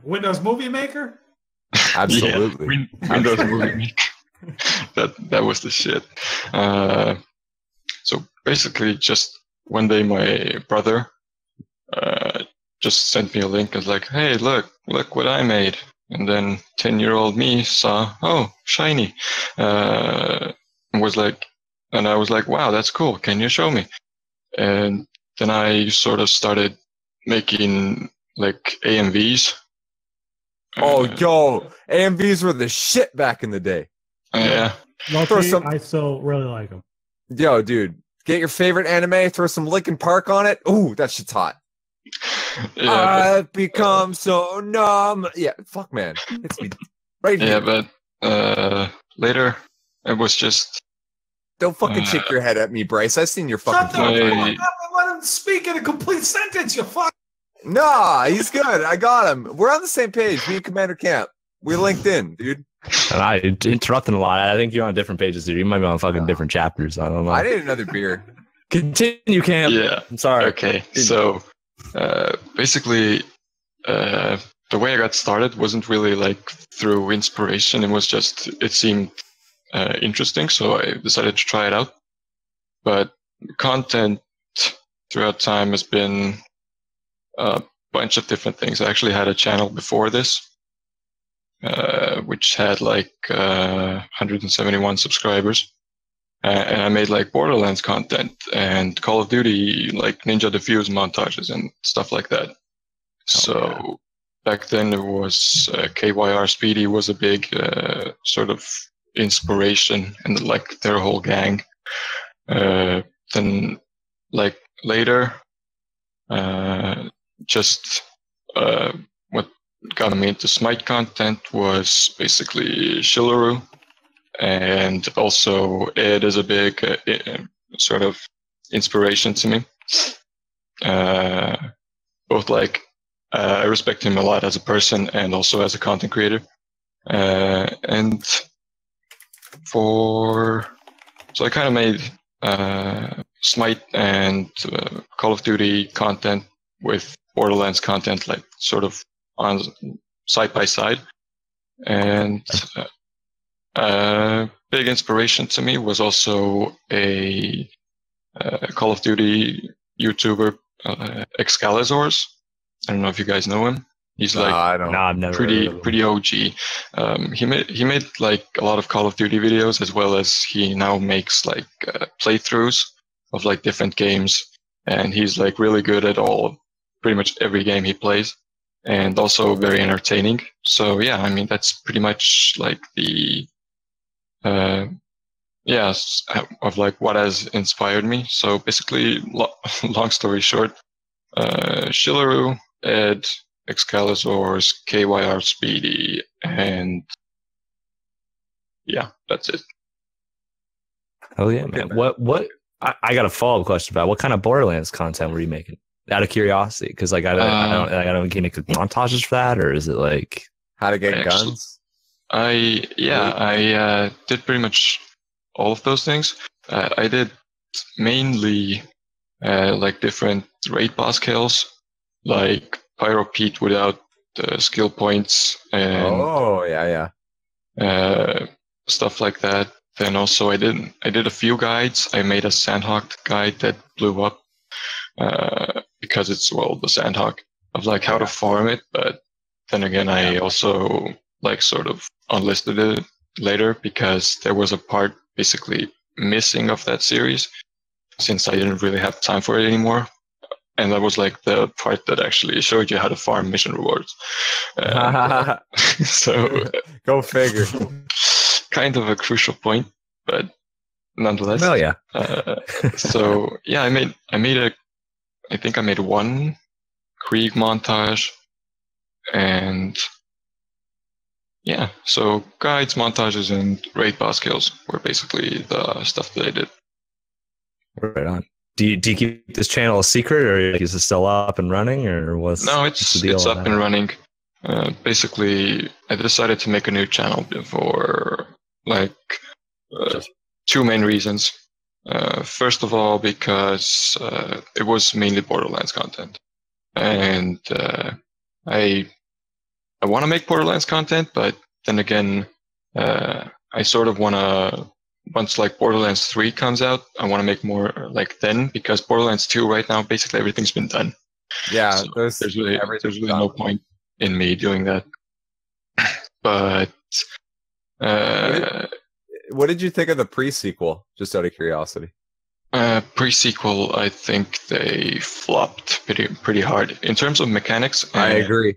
Windows Movie Maker? Absolutely. Yeah, Windows Movie Maker. That was the shit. So basically, just one day my brother just sent me a link and was like, "Hey, look what I made." And then 10-year-old me saw, "Oh, shiny," and I was like, "Wow, that's cool. Can you show me?" And then I sort of started making like AMVs. Oh, yo, AMVs were the shit back in the day. Yeah. Throw some- I still really like them. Yo, dude, get your favorite anime, throw some Linkin Park on it. Ooh, that shit's hot. Yeah, I've become so numb. Yeah, fuck, man. It's me right here. but later it was just Don't fucking shake your head at me, Bryce. I've seen your fucking Shut the phone. Hey. fuck up and let him speak in a complete sentence, you fuck. Nah, he's good. I got him. We're on the same page. Me and Commander Camp. We linked in, dude. And I interrupting a lot. I think you're on different pages here. You might be on fucking different chapters. I don't know. I need another beer. Continue, Cam. yeah. I'm sorry. Okay, so basically, the way I got started wasn't really like through inspiration. It was just it seemed interesting, so I decided to try it out. But content throughout time has been a bunch of different things. I actually had a channel before this, which had like 171 subscribers. And I made like Borderlands content and Call of Duty, like Ninja Defuse montages and stuff like that. So back then it was KYR Speedy was a big sort of inspiration, and like their whole gang. Then like later, just what got me into Smite content was basically Shillaru. And also Ed is a big sort of inspiration to me. Both like I respect him a lot as a person and also as a content creator. And so I kind of made Smite and Call of Duty content with Borderlands content, like sort of on side by side. And big inspiration to me was also a Call of Duty YouTuber, Excalizors. I don't know if you guys know him. He's like I don't. No, I've never. pretty heard of pretty OG. He made like a lot of Call of Duty videos, as well as he now makes like playthroughs of like different games, and he's like really good at pretty much every game he plays, and also very entertaining. So yeah, I mean that's pretty much like the of like what has inspired me. So basically, long story short, Shillaru, Ed, Excalizors, KYR Speedy, and yeah, that's it. Oh yeah, Okay, man. What? I got a follow up question about what kind of Borderlands content were you making? Out of curiosity, because like I don't can make montages for that, or is it like How to get Actually- guns? I did pretty much all of those things. I did mainly like different raid boss kills, like Pyro Pete without skill points and Oh, yeah. stuff like that. Then also I did a few guides. I made a Sandhawk guide that blew up because it's the Sandhawk of like how to farm it. But then again, I also like sort of unlisted it later because there was a part basically missing of that series since I didn't really have time for it anymore. And that was like the part that actually showed you how to farm mission rewards. So Go figure. kind of a crucial point, but nonetheless. Oh yeah. So yeah, I think I made one Krieg montage, and yeah, so guides, montages, and raid boss kills were basically the stuff that I did. Right on. Do you keep this channel a secret, or is it still up and running, or what's No, what's the deal it's on up that? and running. Basically, I decided to make a new channel for like two main reasons. First of all, because it was mainly Borderlands content, and I want to make Borderlands content, but then again, I sort of want to. Once like Borderlands 3 comes out, I want to make more like then, because Borderlands 2 right now, basically everything's been done. Yeah, So there's really no point in me doing that. But what did you think of the pre-sequel? Just out of curiosity. Pre-sequel, I think they flopped pretty hard in terms of mechanics. I agree.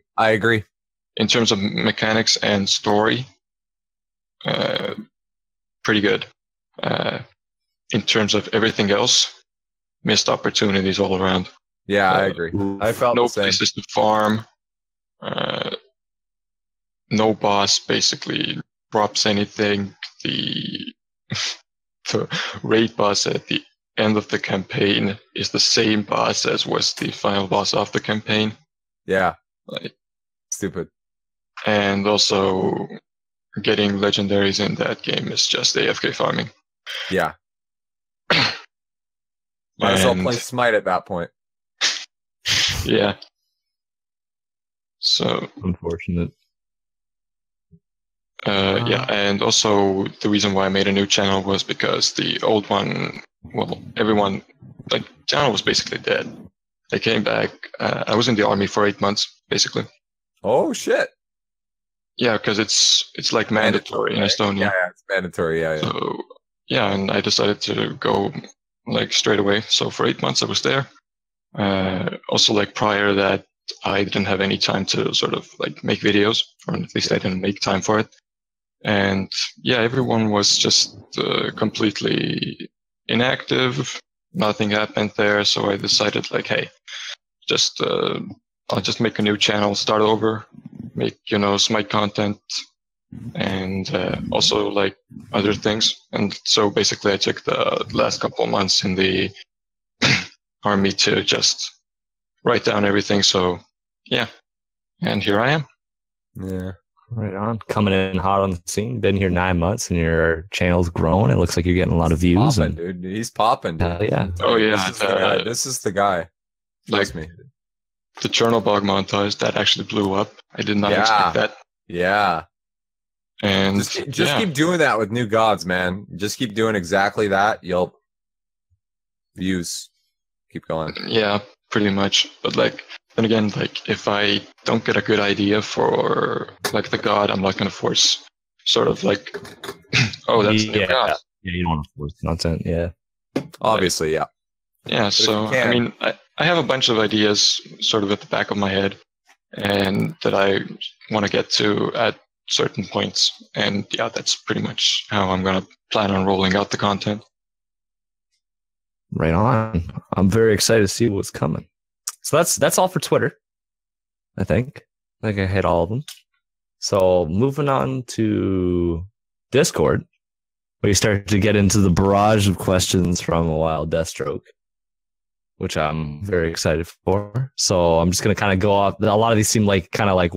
In terms of mechanics and story, pretty good. In terms of everything else, missed opportunities all around. Yeah, I agree. I felt No the same. places to farm. No boss basically drops anything. The raid boss at the end of the campaign is the same boss as was the final boss of the campaign. Yeah. Like, Stupid. and also getting legendaries in that game is just AFK farming. Yeah. Might as well And- play Smite at that point. Yeah. So Unfortunate. yeah, and also the reason why I made a new channel was because the old one, well, everyone, like, channel was basically dead. I came back. I was in the army for 8 months, basically. Oh shit. Yeah, because it's like mandatory in right? Estonia. Yeah, it's mandatory. Yeah. So yeah, and I decided to go like straight away. So for 8 months I was there. Also, like prior to that, I didn't have any time to sort of like make videos, or at least I didn't make time for it. And yeah, everyone was just completely inactive. Nothing happened there. So I decided like, hey, just I'll just make a new channel, start over, make, Smite content, and also like other things. And so basically I took the last couple of months in the army to just write down everything. So yeah, and here I am. Yeah. Right on. Coming in hot on the scene. Been here 9 months, and your channel's growing. It looks like you're getting a lot of views. Popping, dude. He's popping. Dude. Yeah. Oh yeah, This is the guy. like Trust me. the Chernobog montage that actually blew up. I did not expect that. Yeah. And Just keep doing that with New Gods, man. Just keep doing exactly that. You'll views. Keep going. yeah, pretty much. But like, then again, like if I don't get a good idea for like the god, I'm not gonna force sort of like, oh, that's the new god. Yeah, you don't want to force content. Yeah. Obviously, yeah. Yeah, so you can. I mean, I have a bunch of ideas sort of at the back of my head, and that I want to get to at certain points. And yeah, that's pretty much how I'm gonna plan on rolling out the content. Right on. I'm very excited to see what's coming. So that's all for Twitter. I think I hit all of them. So moving on to Discord, we start to get into the barrage of questions from a wild Deathstroke, which I'm very excited for. So I'm just going to kind of go off. A lot of these seem like kind of like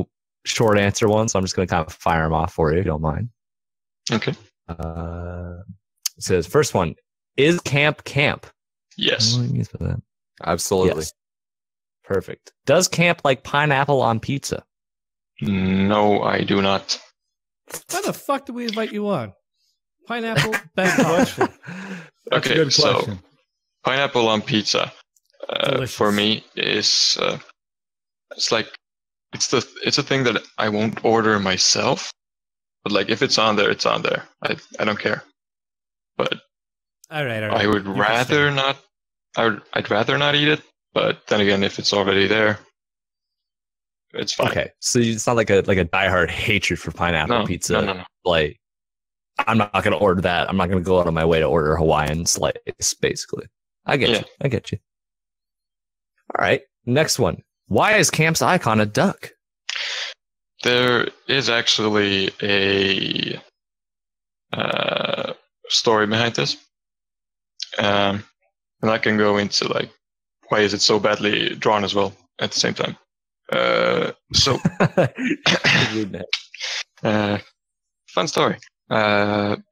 short answer ones. So I'm just going to kind of fire them off for you, if you don't mind. Okay. It says, first one, is camp? Yes. What do you mean by that? Absolutely. Yes. Perfect. Does camp like pineapple on pizza? No, I do not. Why the fuck do we invite you on? Pineapple? Bad question. That's a Okay, good so question. pineapple on pizza Delicious. for me is it's like it's a thing that I won't order myself. But like if it's on there, it's on there. I don't care. But All right. I would You can rather stay. not. I'd rather not eat it. But then again, if it's already there, it's fine. Okay, so it's not like a diehard hatred for pineapple pizza. No. Like, I'm not gonna order that. I'm not gonna go out of my way to order Hawaiian slice. Basically, I get you. I get you. All right, next one. Why is Camp's icon a duck? There is actually a story behind this, and I can go into like why is it so badly drawn as well at the same time. So fun story.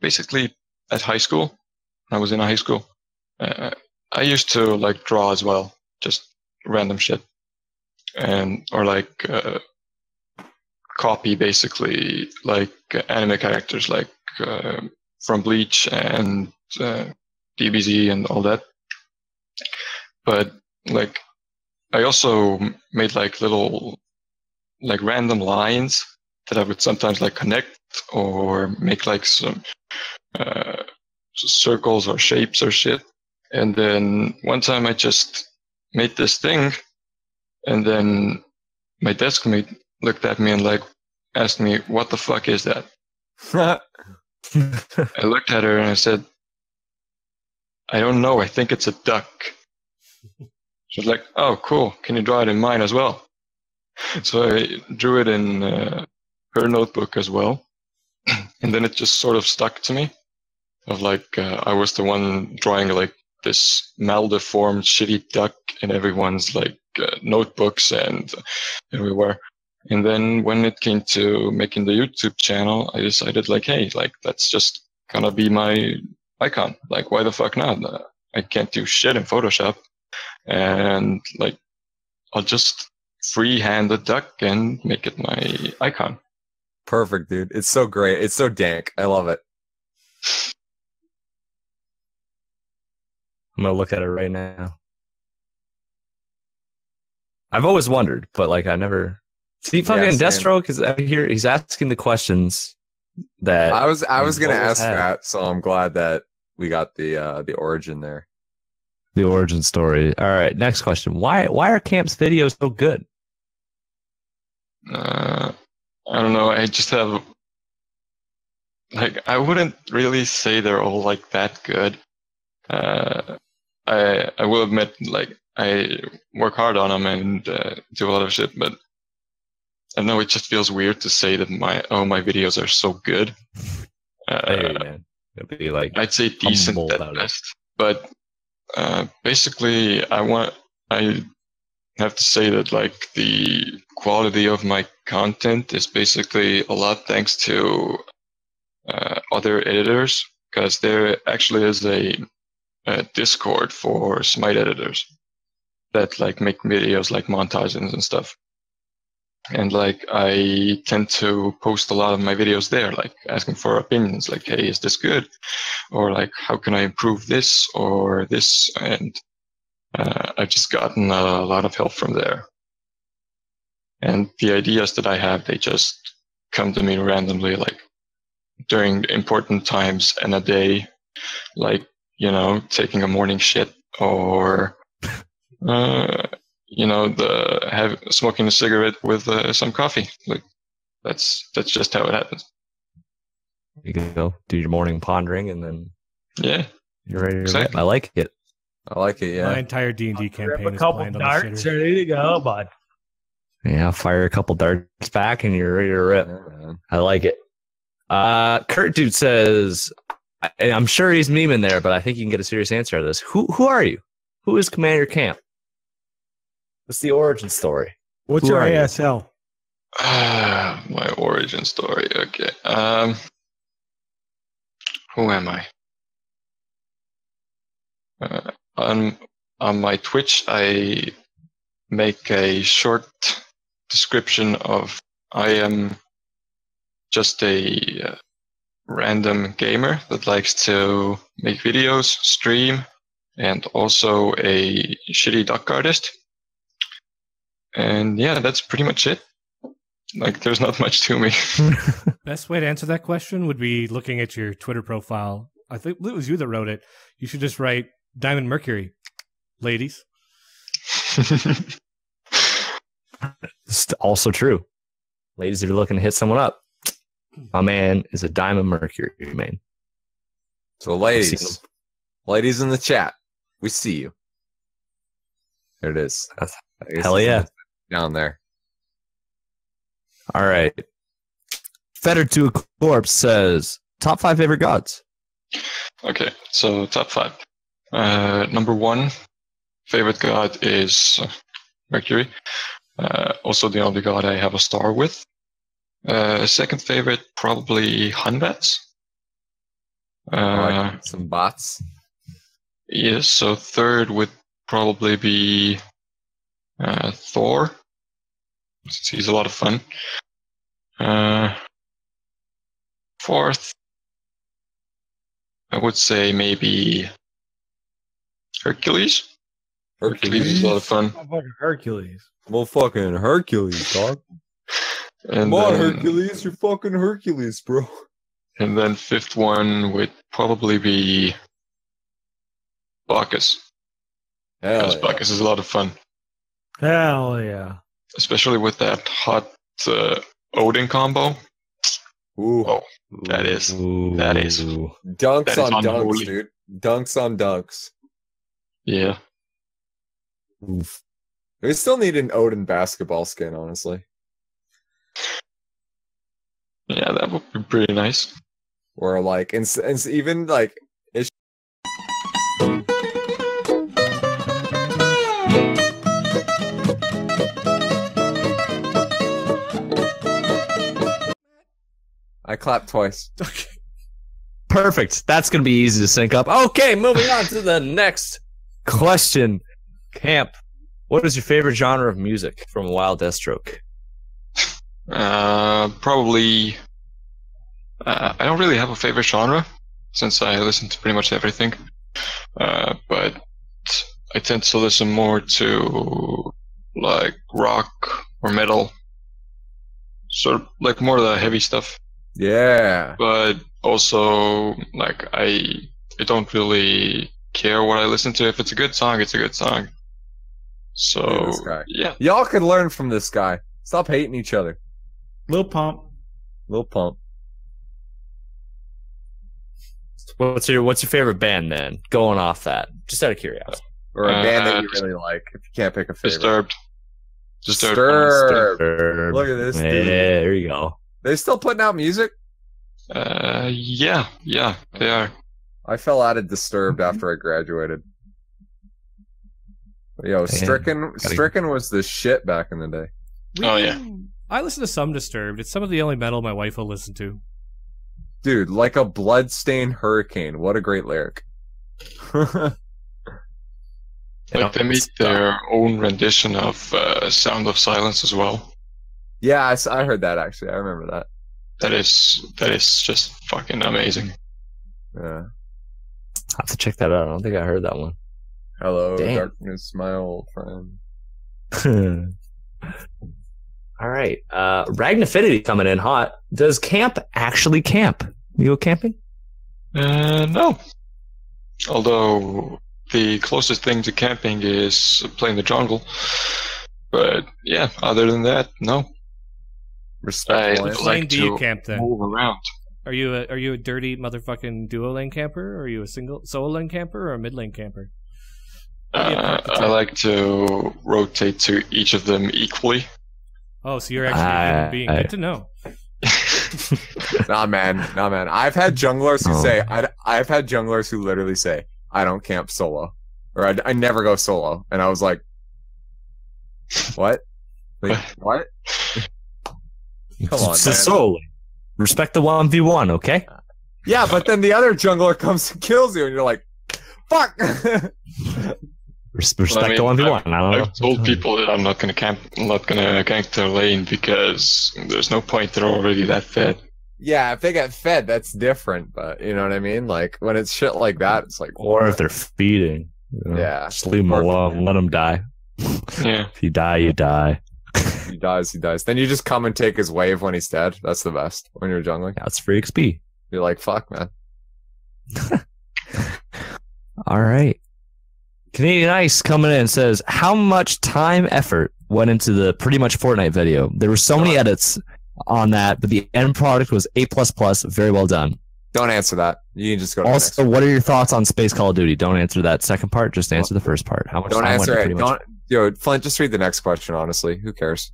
Basically, at high school, I was in a high school. I used to like draw as well, just random shit, or like copy basically like anime characters, like from Bleach and DBZ and all that. But like, I also made like little, like random lines that I would sometimes like connect or make like some circles or shapes or shit. And then one time I just made this thing, and then my desk mate looked at me and like asked me, "What the fuck is that?" I looked at her and I said, "I don't know. I think it's a duck." She's like, "Oh, cool. Can you draw it in mine as well?" So I drew it in her notebook as well. And then it just sort of stuck to me of like, I was the one drawing like this maldeformed shitty duck in everyone's like notebooks and everywhere. And then when it came to making the YouTube channel, I decided like, hey, like that's just gonna be my icon. Like, why the fuck not? I can't do shit in Photoshop. And like, I'll just freehand the duck and make it my icon. Perfect, dude. It's so great. It's so dank. I love it. I'm gonna look at it right now. I've always wondered, but like I never see fucking Destro because I hear he's asking the questions that I was gonna ask that, so I'm glad that we got the origin there. The origin story. All right, next question. Why are Camp's videos so good? I don't know. I just have like I wouldn't really say they're all like that good. I will admit like I work hard on them and do a lot of shit, but I don't know. It just feels weird to say that my videos are so good. Hey, man. It'd be like I'd say decent at best, but basically I have to say that like the quality of my content is basically a lot thanks to other editors, because there actually is a Discord for Smite editors that like make videos like montages and stuff. And like I tend to post a lot of my videos there, like asking for opinions, like, hey, is this good? Or like, how can I improve this or this? And I've just gotten a lot of help from there. And the ideas that I have, they just come to me randomly, like during important times in a day, like, you know, taking a morning shit or, you know, smoking a cigarette with some coffee. Like that's just how it happens. You can go do your morning pondering and then you're ready to exactly. I like it. I like it. Yeah, my entire D&D campaign is couple planned on darts the ready to go, bud. Yeah, fire a couple darts back and you're ready to rip. Yeah, I like it. Kurt Dude says, I'm sure he's memeing there, but I think you can get a serious answer out of this. Who are you? Who is Commander Camp? What's the origin story? What's your ASL? My origin story. Okay. Who am I? On my Twitch, I make a short description of I am just a random gamer that likes to make videos, stream, and also a shitty duck artist. And yeah, that's pretty much it. Like, there's not much to me. Best way to answer that question would be looking at your Twitter profile. I think it was you that wrote it. You should just write Diamond Mercury, ladies. It's also true. Ladies, if you're looking to hit someone up, my man is a Diamond Mercury, man. So, ladies in the chat, we see you. There it is. Hell yeah. Down there. All right. Fettered to a Corpse says, top 5 favorite gods. Okay, so top 5. Number 1 favorite god is Mercury. Also the only god I have a star with. Second favorite, probably Hunbats. Like some bots. Yes, so third would probably be Thor. He's a lot of fun. Fourth, I would say maybe Hercules. Hercules is a lot of fun. Motherfucking Hercules. Motherfucking Hercules, dog. And Come on, then, Hercules, you're fucking Hercules, bro. And then fifth one would probably be Bacchus. Hell Because yeah. Bacchus is a lot of fun. Hell yeah. Especially with that hot Odin combo. Ooh. Oh, that is. That is. Dunks that is on dunks, unholy. dude. Dunks on dunks. Yeah. Oof. We still need an Odin basketball skin, honestly. Yeah, that would be pretty nice. Or like, and even like, it's I clapped twice. Okay. Perfect. That's going to be easy to sync up. Okay, moving on to the next question. Camp, what is your favorite genre of music from Wild Deathstroke? Probably. I don't really have a favorite genre since I listen to pretty much everything. But I tend to listen more to like rock or metal, sort of like more of the heavy stuff. Yeah. But also, like I don't really care what I listen to. If it's a good song, it's a good song. So Look at this guy. yeah, Y'all can learn from this guy. Stop hating each other. Lil Pump. Lil Pump. What's your favorite band then? Going off that, just out of curiosity. Or a band that you really like, if you can't pick a favorite. Disturbed. Disturbed. Look at this Yeah, dude. there you go. They still putting out music? Yeah, they are. I fell out of Disturbed after I graduated. But yo, Stricken was the shit back in the day. Oh, yeah. I listen to some Disturbed. It's some of the only metal my wife will listen to. Dude, like a bloodstained hurricane. What a great lyric. Like they made their own rendition of Sound of Silence as well. Yeah, I heard that actually. I remember that. That is just fucking amazing. Yeah. I have to check that out. I don't think I heard that one. Hello, Damn. darkness, my old friend. All right. Ragnaffinity coming in hot. Does camp actually camp? You go camping? No. Although the closest thing to camping is playing the jungle. But yeah, other than that, no. Respectful. I Which answer. lane like do you to camp then? move around. Are you a dirty motherfucking duo lane camper? Or are you a solo lane camper or a mid lane camper? I like to rotate to each of them equally. Oh, so you're actually a human being. Good to know. Nah, man. I've had junglers who Oh. say, I've had junglers who literally say, I don't camp solo. Or I never go solo. And I was like, what? Like, what? Come on, It's man. a solo lane. Respect the 1v1, okay? Yeah, but then the other jungler comes and kills you, and you're like, fuck! Respect I mean, the 1v1. I don't know. I've told people that I'm not gonna camp, I'm not gonna gank their lane because there's no point. They're already that fed. Yeah, if they get fed, that's different, but you know what I mean? Like, when it's shit like that, it's like, Or if they're feeding. You know, Yeah. Just leave them alone. Let them die. Yeah. If you die, you die. you dies, he dies. Then you just come and take his wave when he's dead. That's the best when you're jungling. That's free XP. You're like, fuck, man. All right. Canadian Ice coming in says, how much time, effort went into the pretty much Fortnite video? There were so many edits on that, but the end product was A++. Very well done. Don't answer that. You can just go to Also, the next. what are your thoughts on Space Call of Duty? Don't answer that second part. Just answer the first part. How much Don't time answer went it. pretty much- Yo, Flint, just read the next question, honestly. Who cares?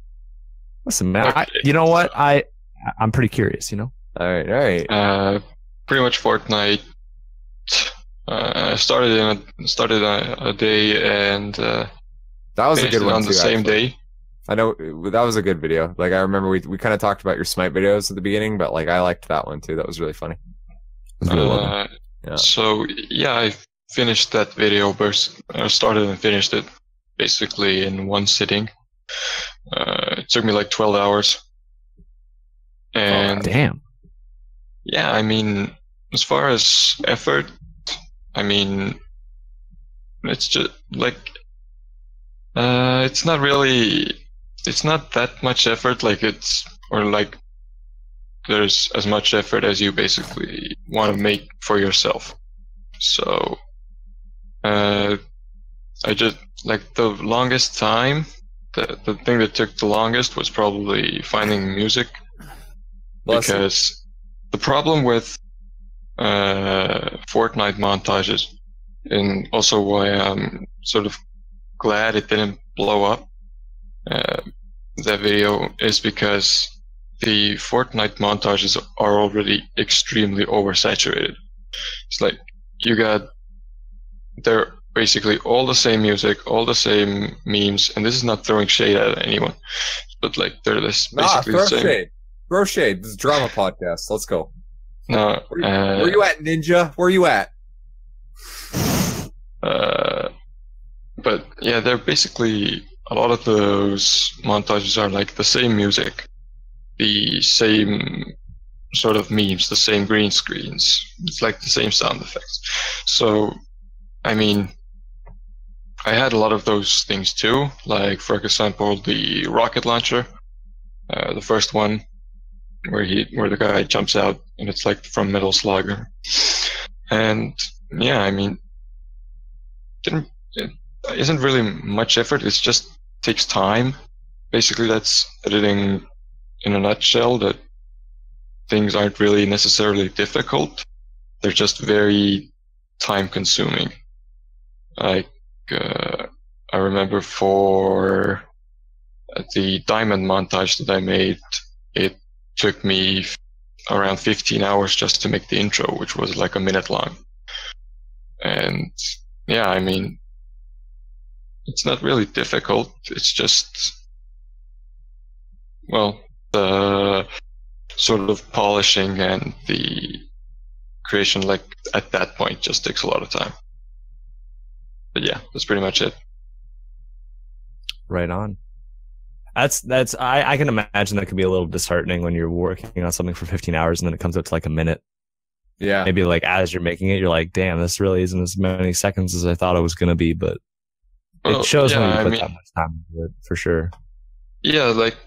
Listen, man. You know what? I'm pretty curious, you know? All right. Pretty much Fortnite. Started a day and That was a finished good it one on too, the same actually. day. I know that was a good video. Like, I remember we kind of talked about your Smite videos at the beginning, but like, I liked that one too. That was really funny. It was really well done. Yeah. So yeah, I finished that video. Started and finished it basically in one sitting. It took me like 12 hours. And Damn. yeah, I mean, as far as effort, I mean, it's just like, it's not that much effort. Like there's as much effort as you basically want to make for yourself. So, I just, like, the longest time, the thing that took the longest was probably finding music. Bless you. Because the problem with Fortnite montages, and also why I'm sort of glad it didn't blow up, that video, is because the Fortnite montages are already extremely oversaturated. It's like they're basically all the same music, all the same memes, and this is not throwing shade at anyone, but like they're basically Throw the same. shade. Throw shade. This is a drama podcast. Let's go. No, Where you at, Ninja? Where you at? but yeah, they're basically, a lot of those montages are like the same music, the same sort of memes, the same green screens. It's like the same sound effects. So, I mean, I had a lot of those things too. Like, for example, the rocket launcher, the first one, where the guy jumps out and it's like from Metal Slugger. And yeah, I mean, it isn't really much effort. It just takes time. Basically, that's editing in a nutshell. That things aren't really necessarily difficult. They're just very time consuming. Like, I remember for the diamond montage that I made, it took me around 15 hours just to make the intro, which was like a minute long. And yeah, I mean, it's not really difficult. It's just, well, the sort of polishing and the creation, like, at that point just takes a lot of time. But yeah, that's pretty much it. Right on. I can imagine that could be a little disheartening when you're working on something for 15 hours and then it comes up to like a minute. Yeah. Maybe like as you're making it, you're like, damn, this really isn't as many seconds as I thought it was going to be, but it shows when you put that much time into it, for sure. Yeah, like,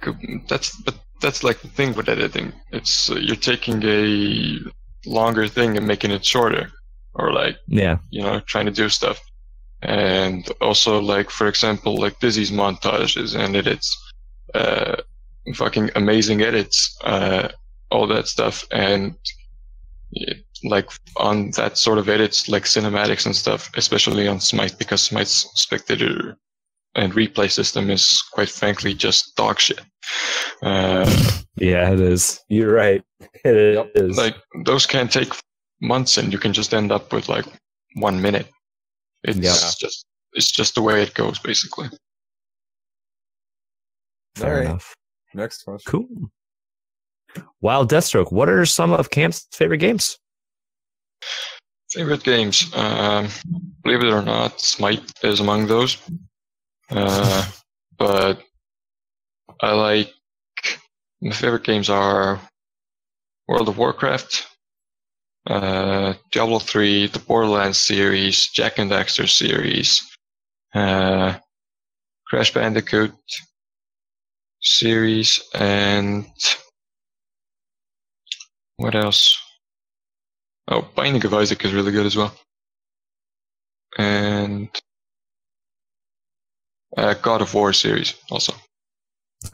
that's like the thing with editing. It's, you're taking a longer thing and making it shorter, or like, Yeah. you know, trying to do stuff. And also, like, for example, like Dizzy's montages and edits, fucking amazing edits, all that stuff. And like, on that sort of edits, like cinematics and stuff, especially on Smite, because Smite's spectator and replay system is, quite frankly, just dog shit. Yeah, it is. You're right. It is. Like, those can take months and you can just end up with like 1 minute. It's just the way it goes, basically. Fair All right. enough. Next question. Cool. Wild Deathstroke, what are some of Camp's favorite games? Favorite games. Believe it or not, Smite is among those. But my favorite games are World of Warcraft, Diablo 3, the Borderlands series, Jak and Daxter series, Crash Bandicoot, series, and what else? Oh, Binding of Isaac is really good as well. And God of War series also.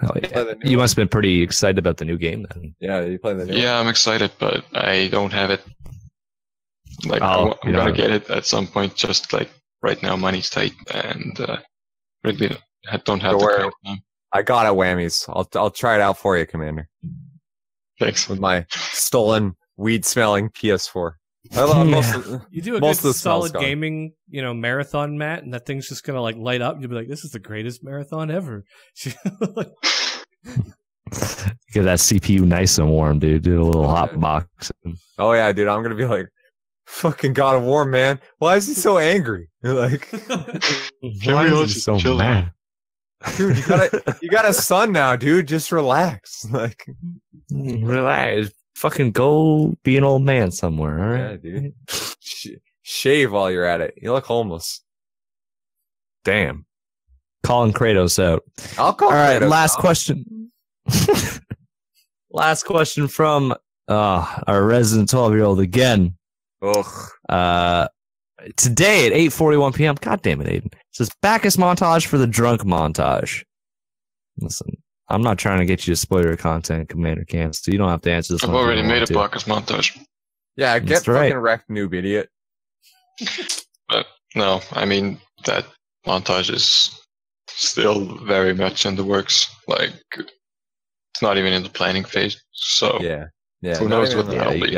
Oh, yeah. You must have been pretty excited about the new game then. Yeah, you playing the new one? Yeah, I'm excited, but I don't have it. Like, Oh, I'm gonna get it at some point. Just like right now, money's tight, and really, I don't have Don't the worry. kind of time. I got it, whammies. I'll try it out for you, Commander, Thanks. with my stolen weed-smelling PS4. I love You do a most good of the smells solid gone. gaming, marathon, Matt, and that thing's just gonna like light up. You'll be like, "This is the greatest marathon ever." Get that CPU nice and warm, dude. Do a little hot box. Oh yeah, dude. I'm gonna be like, fucking God of War, man. Why is he so angry? Like, Why all is he just so chill mad? dude, you got a son now, dude. Just relax. Like, Relax. Fucking go be an old man somewhere, all yeah, right? dude. Shave while you're at it. You look homeless. Damn. Calling Kratos out. I'll call. All right, Kratos last out. question. Last question from our resident 12-year-old again. Ugh. Today at 8:41 p.m. God damn it, Aiden. It says Bacchus montage for the drunk montage. Listen, I'm not trying to get you to spoiler content, Commander Camp, so you don't have to answer this I've one if you already don't made a want to. Bacchus montage. Yeah, get That's fucking right. wrecked, noob idiot. But no, I mean, that montage is still very much in the works. Like, it's not even in the planning phase. So, Yeah. Who not knows even what in the Yeah, hell you be.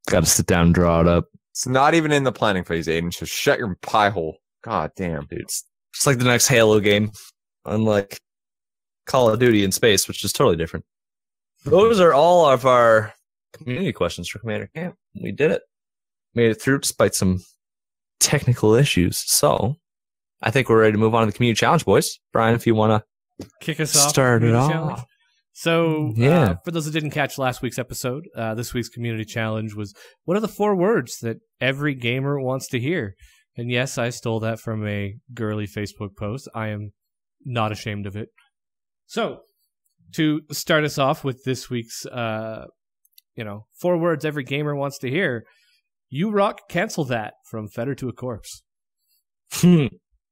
gotta sit down and draw it up. It's not even in the planning phase, Aiden. So shut your pie hole. God damn. Dude, it's like the next Halo game, unlike Call of Duty in space, which is totally different. Those are all of our community questions for Commander Camp. We did it. Made it through despite some technical issues. So I think we're ready to move on to the community challenge, boys. Brian, if you want to Kick us off. start it Community off. challenge. So, Yeah. for those that didn't catch last week's episode, this week's community challenge was, what are the 4 words that every gamer wants to hear? And yes, I stole that from a girly Facebook post. I am not ashamed of it. So, to start us off with this week's, 4 words every gamer wants to hear, you rock, cancel that, from Fetter to a Corpse.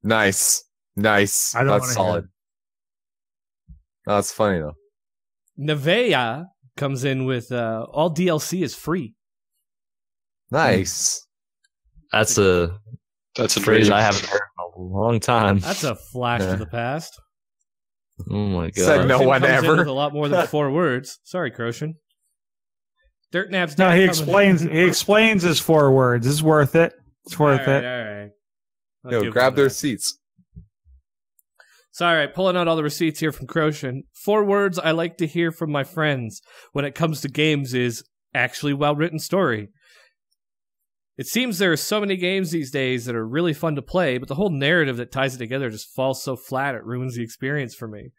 Nice. Nice. I don't That's wanna solid. That's funny though. Nevea comes in with, all DLC is free. Nice. That's a that's a phrase dream. I haven't heard in a long time. That's a flash Yeah. to the past. Oh my god. Said no Croshen one comes in ever. with a lot more than 4 words. Sorry, Croshen. Dirt Nap's No, dad he coming- explains his 4 words. It's worth it. It's worth all right, it. All right. I'll Yo, give grab him their that. seats. So, all right, pulling out all the receipts here from Croshen. 4 words I like to hear from my friends when it comes to games is actually well-written story. It seems there are so many games these days that are really fun to play, but the whole narrative that ties it together just falls so flat it ruins the experience for me.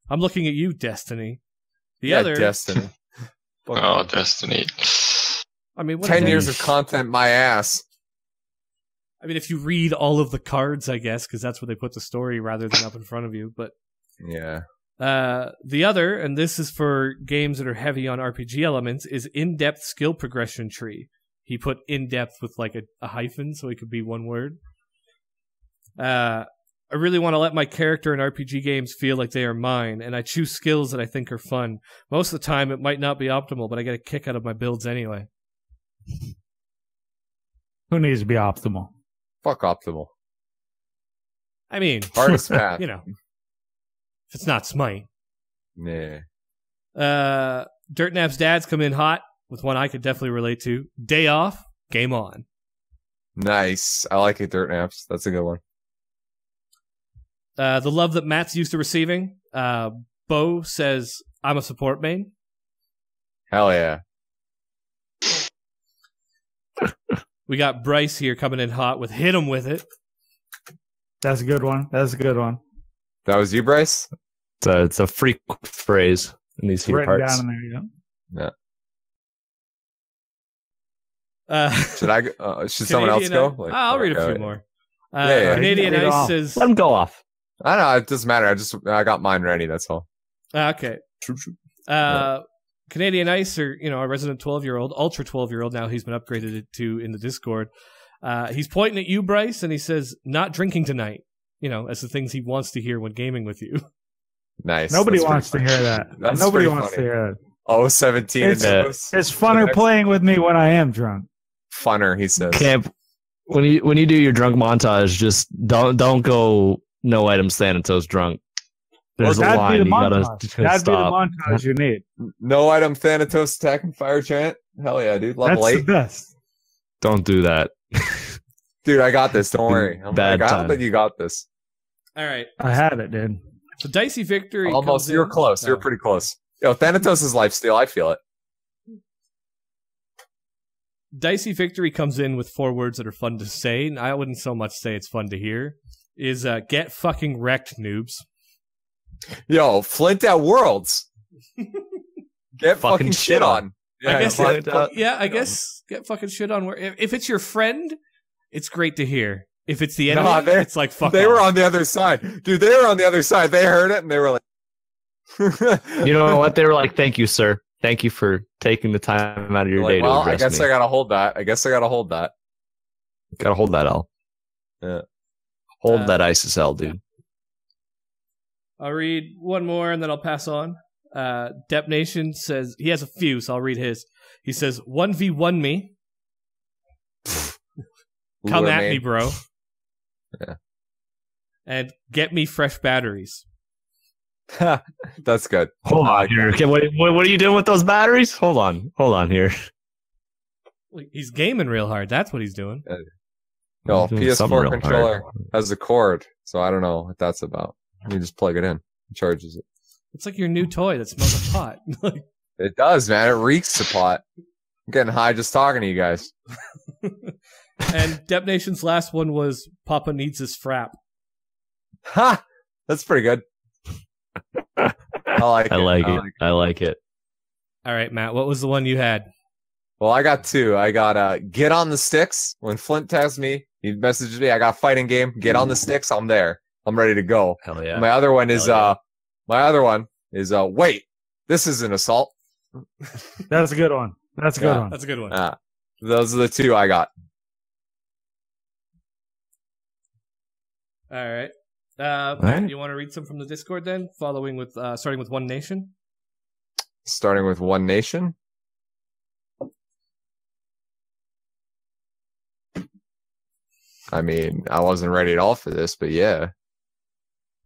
I'm looking at you, Destiny. The other, Destiny. Oh, Destiny. I mean, what 10 is years that? of content, my ass. I mean, if you read all of the cards, I guess, because that's where they put the story rather than up in front of you. But Yeah. the other, and this is for games that are heavy on RPG elements, is in-depth skill progression tree. He put in-depth with like a hyphen, so it could be one word. I really want to let my character in RPG games feel like they are mine, and I choose skills that I think are fun. Most of the time, it might not be optimal, but I get a kick out of my builds anyway. Who needs to be optimal? Fuck optimal. I mean, Hardest path. if it's not Smite. Yeah. Dirt Nap's dads come in hot with one I could definitely relate to. Day off, game on. Nice. I like it, Dirt Naps. That's a good one. The love that Matt's used to receiving. Bo says, I'm a support main. Hell yeah. We got Bryce here coming in hot with hit him with it. That's a good one. That's a good one. That was you, Bryce? It's a freak phrase in these It's few written parts. down in there. Yeah. Should I? Should someone else go? Like, I'll read a okay. few more. Yeah. Canadian Read it Ice off. says, Let him go off. I don't know. It doesn't matter. I got mine ready. That's all. Okay. Canadian Ice, or our resident 12-year-old, ultra 12-year-old now, he's been upgraded to in the Discord. He's pointing at you, Bryce, and he says, "Not drinking tonight." As the things he wants to hear when gaming with you. Nice. Nobody wants to hear that. Nobody wants to hear that. Oh, 17. It's funner playing with me when I am drunk. Funner, he says. Camp, when you do your drunk montage, just don't go no items Thanatos drunk. There's a line you gotta That'd stop. be the montage you need. No item Thanatos attack and fire giant. Hell yeah, dude. Level 8. That's the best. Don't do that. Dude, I got this. Don't worry. Bad I time. think you got this. All right. I have it, dude. So Dicey Victory. Almost. You're close. You're pretty close. Yo, Thanatos' lifesteal. I feel it. Dicey Victory comes in with 4 words that are fun to say, and I wouldn't so much say it's fun to hear. Is get fucking wrecked, noobs. Yo, Flint at Worlds. Get fucking shit on. Yeah, I guess get fucking shit on. If it's your friend, it's great to hear. If it's the enemy, it's like fuck. They were on the other side, dude. They were on the other side. They heard it and they were like, you know what? They were like, "Thank you, sir. Thank you for taking the time out of your day to address I guess me." I gotta hold that. Gotta hold that L. Yeah. Hold that ISIS L, dude. I'll read one more and then I'll pass on. Dep Nation says he has a few, so I'll read his. He says 1v1 me. Come at me, bro. Yeah. And get me fresh batteries. That's good. Hold on here. Okay, what are you doing with those batteries? Hold on here. He's gaming real hard. That's what he's doing. No, PS4 controller has a cord, so I don't know what that's about. You just plug it in. It charges it. It's like your new toy that smells of pot. It does, man. It reeks of pot. I'm getting high just talking to you guys. And Dep Nation's last one was Papa needs his frap. Ha! That's pretty good. I like it. All right, Matt, what was the one you had? Well, I got 2. I got get on the sticks. When Flint texts me, he messages me, I got a fighting game. Get on the sticks. I'm there. I'm ready to go. Hell yeah. My other one is wait, this is an assault. That's a good one. That's a good one. That's a good one. Those are the 2 I got. All right. You want to read some from the Discord then? Starting with One Nation? Starting with One Nation? I mean, I wasn't ready at all for this, but yeah.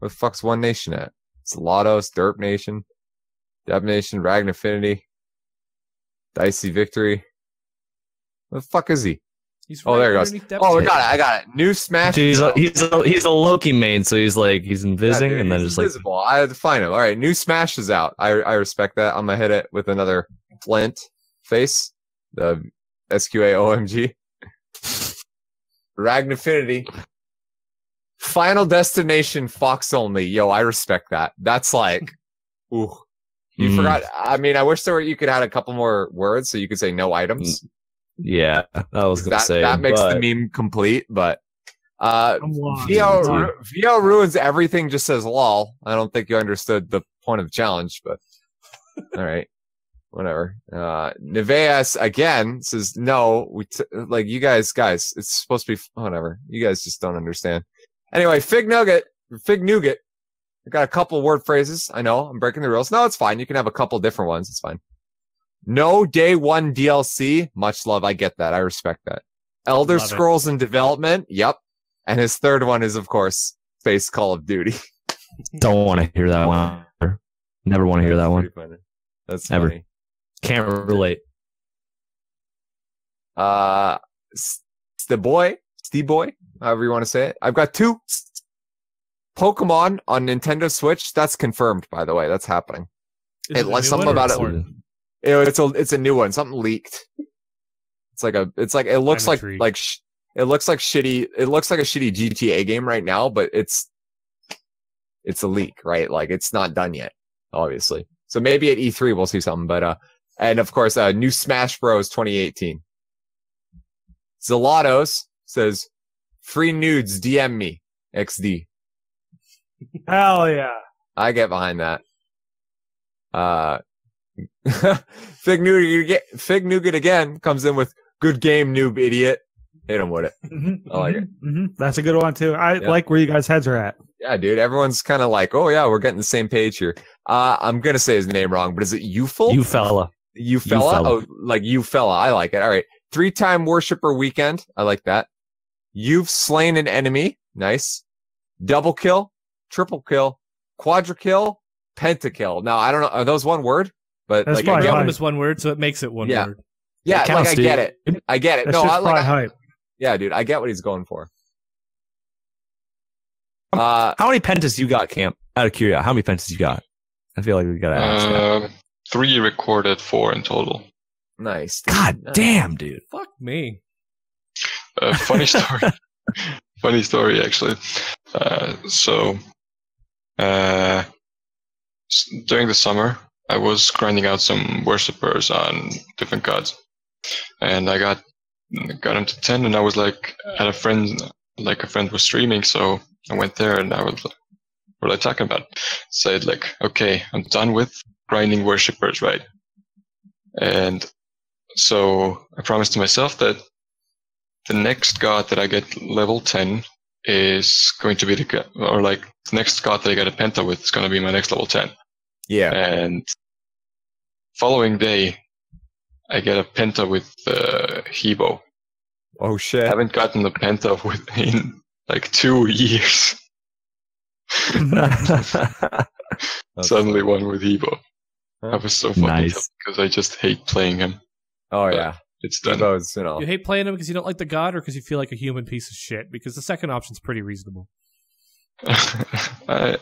Where the fuck's One Nation at? It's Lados, Derp Nation, Deb Nation, Ragn Affinity, Dicey Victory. Where the fuck is he? There he goes. Oh, I got it. New Smash. He's a Loki main, so he's invising and then just invisible. I had to find him. All right, new Smash is out. I respect that. I'm gonna hit it with another Flint face. The SQA OMG. Ragn Affinity. Final Destination Fox only. Yo, I respect that. That's like, ooh. You forgot. I mean, I wish you could add a couple more words so you could say no items. Yeah, I was gonna say that makes the meme complete, but VO ruins everything. Just says lol. I don't think you understood the point of the challenge, but all right, whatever. Neveas again says no. You guys, it's supposed to be whatever. You guys just don't understand. Anyway, Fig Nougat. I got a couple word phrases. I know I'm breaking the rules. No, it's fine. You can have a couple different ones. It's fine. No day 1 DLC. Much love. I get that. I respect that. Elder Scrolls in development. Yep. And his third one is, of course, Space Call of Duty. Don't want to hear that one. Never want to hear that one. Funny. That's ever. Funny. Can't relate. Steve Boy, however you want to say it. I've got 2 Pokemon on Nintendo Switch. That's confirmed, by the way. That's happening. Something about it. It's a new one. Something leaked. It looks like shitty. It looks like a shitty GTA game right now, but it's a leak, right? Like it's not done yet, obviously. So maybe at E3 we'll see something. But and of course, new Smash Bros 2018. Zelatos says, "Free nudes, DM me, XD." Hell yeah! I get behind that. Fig Nougat again comes in with good game, noob idiot. Hit him with it. I like it. That's a good one too. I like where you guys' heads are at. Yeah, dude. Everyone's kind of like, oh yeah, we're getting the same page here. I'm gonna say his name wrong, but is it Ufel? Ufella. Ufella? Oh, like Ufella. I like it. All right. 3-time worshiper weekend. I like that. You've slain an enemy. Nice. Double kill, triple kill, quadra kill, pentakill. Now I don't know. Are those one word? But That's like, probably Get I get, them hype. as one word, so it makes it one word. yeah, It counts, like I dude. get it. I get it. That's No, just I probably like. hype. Yeah, dude. I get what he's going for. How many pentas you got, Camp? Out of curiosity, how many pentas you got? I feel like we gotta ask that. 3 recorded, 4 in total. Nice. Dude. God Nice. damn, dude. Fuck me. Funny story. Funny story, actually. During the summer, I was grinding out some worshippers on different gods, and I got him to 10, and I was like at a friend was streaming, so I went there and I was like, what are they talking about? Said like, okay, I'm done with grinding worshippers, right? And so I promised to myself that the next god that I get level 10 is going to be the next god that I get a penta with is going to be my next level 10. Yeah. And following day, I get a penta with Hebo. Oh I shit. haven't gotten a penta in like 2 years. Suddenly one with Hebo. I was so fucking Nice. happy because I just hate playing him. Oh yeah. It's done. Those, you know. You hate playing him because you don't like the god, or because you feel like a human piece of shit? Because the second option's pretty reasonable. I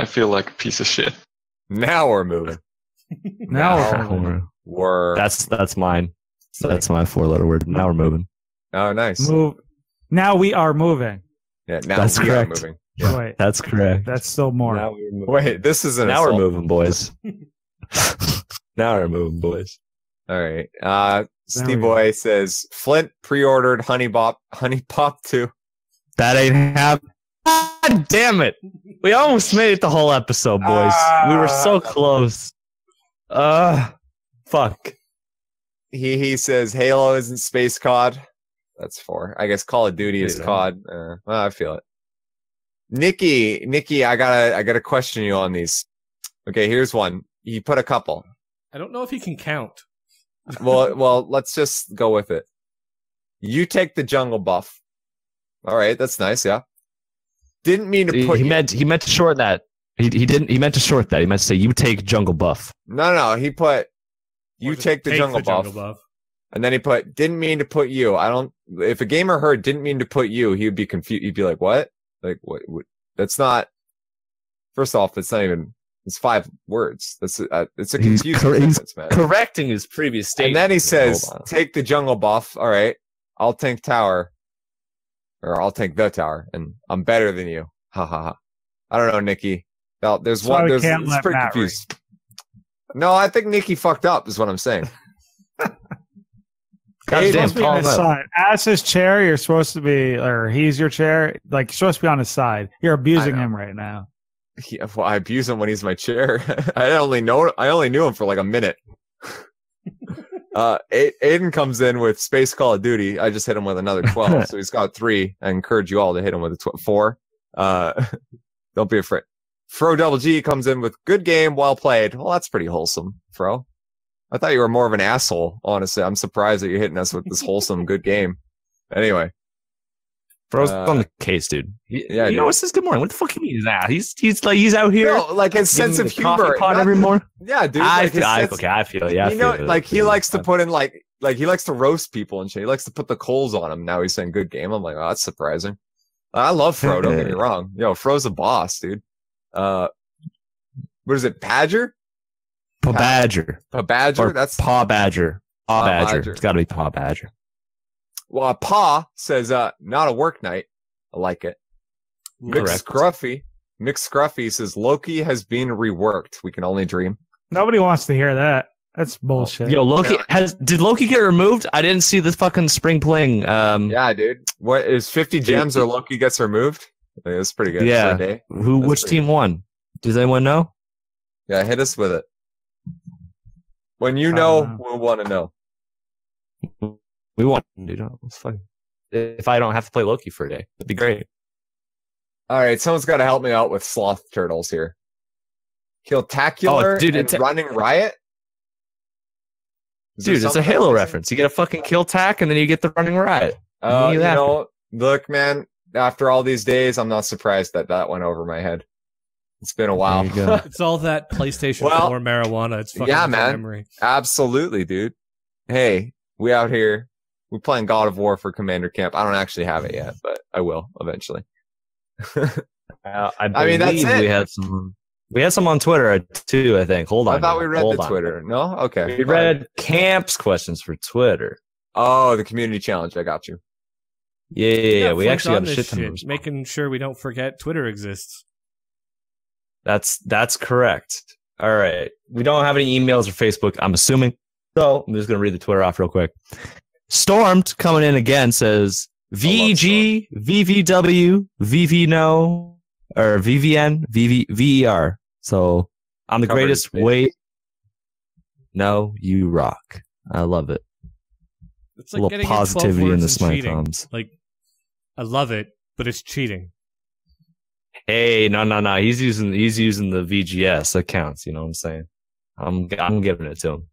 feel like a piece of shit. Now we're moving. We're That's mine. That's my 4-letter word. Now we're moving. oh nice. Move. Now we are moving. Yeah, now That's we correct. are moving. Wait, That's correct. that's still more. Now we're moving. Wait, this isn't Now we're moving, boys. Now we're moving, boys. All right. There Steve we go. Boy says Flint pre-ordered Honey Pop 2. That ain't happening. God damn it. We almost made it the whole episode, boys. We were so close. Fuck. He says Halo isn't space COD. That's 4. I guess Call of Duty is Yeah. COD. Well, I feel it. Nikki, I gotta question you on these. Okay, here's one. You put a couple. I don't know if he can count. Well, let's just go with it. You take the jungle buff. All right, that's nice. Yeah. Didn't mean to put. He meant to short that. He didn't. He meant to short that. He meant to say you take jungle buff. No. He put. You Or to take the jungle buff. And then he put, didn't mean to put you. If a gamer heard didn't mean to put you, he would be confused. He'd be like, what? Like, what? That's not, first off, it's not even, it's 5 words. It's a confusing He's sentence, man. correcting his previous statement. And then he says, Hold on. take the jungle buff. All right. I'll tank tower. Or I'll tank the tower. And I'm better than you. Ha ha ha. I don't know, Nikki. Now, there's That's why one, we it's can't let pretty Matt confused. No, I think Nikki fucked up is what I'm saying. God Hey, damn, Supposed to be call on him his out. side. As his chair, you're supposed to be, or he's your chair. Like you're supposed to be on his side. You're abusing I know. him right now. Yeah, well, I abuse him when he's my chair. I only knew him for like a minute. Aiden comes in with Space Call of Duty. I just hit him with another 12, so he's got 3. I encourage you all to hit him with a 4. Don't be afraid. Fro Double G comes in with good game, well played. Well, that's pretty wholesome, Fro. I thought you were more of an asshole, honestly. I'm surprised that you're hitting us with this wholesome good game. Anyway. Bro's on the case, dude. Yeah, you dude. know what's this good morning? What the fuck you mean? He's out here. No, like his sense of giving me the coffee humor. pot not- every morning. Yeah, dude. I like his feel, sense- okay, I feel. Yeah, I you know, feel it. like he likes to put in like he likes to roast people and shit. He likes to put the coals on him. Now he's saying good game. I'm like, oh, that's surprising. I love Fro. Don't get me wrong. Yo, Fro's a boss, dude. What is it? Badger? Badger. A badger? Or That's Paw Badger. Paw Paw Badger. Badger. It's got to be Paw Badger. well. Paw says, not a work night. I like it. Mixed Scruffy says Loki has been reworked. We can only dream. Nobody wants to hear that. That's bullshit. Yo, Loki did Loki get removed? I didn't see the fucking spring playing. Yeah, dude. What is 50 gems or Loki gets removed? I think that's pretty good. Yeah. For a day. Which pretty team won? Does anyone know? Yeah, hit us with it. When you know, we'll want to know. We want, dude. It's fun. If I don't have to play Loki for a day, that'd be great. All right, someone's got to help me out with sloth turtles here. Killtacular and Running Riot? Dude, it's a Halo reference. You get a fucking kill tack, and then you get the Running Riot. You know, look, man, after all these days, I'm not surprised that went over my head. It's been a while. It's all that PlayStation 4 marijuana. It's fucking memory. Absolutely, dude. Hey, we out here. We're playing God of War for Commander Camp. I don't actually have it yet, but I will eventually. I mean, that's it. We had some on Twitter too, I think. Hold on. I thought we read the Twitter. No? Okay. We read Camp's questions for Twitter. Oh, the community challenge. I got you. Yeah. We actually got a shit ton of making sure we don't forget Twitter exists. That's correct. All right. We don't have any emails or Facebook, I'm assuming. So I'm just going to read the Twitter off real quick. Stormed coming in again says VG, VVW, VVNO, or VVN, VER. So I'm the greatest. Wait. No, you rock. I love it. It's like a little positivity in the smite thumbs. Like, I love it, but it's cheating. Hey, no. He's using the VGS. That counts. You know what I'm saying? I'm giving it to him.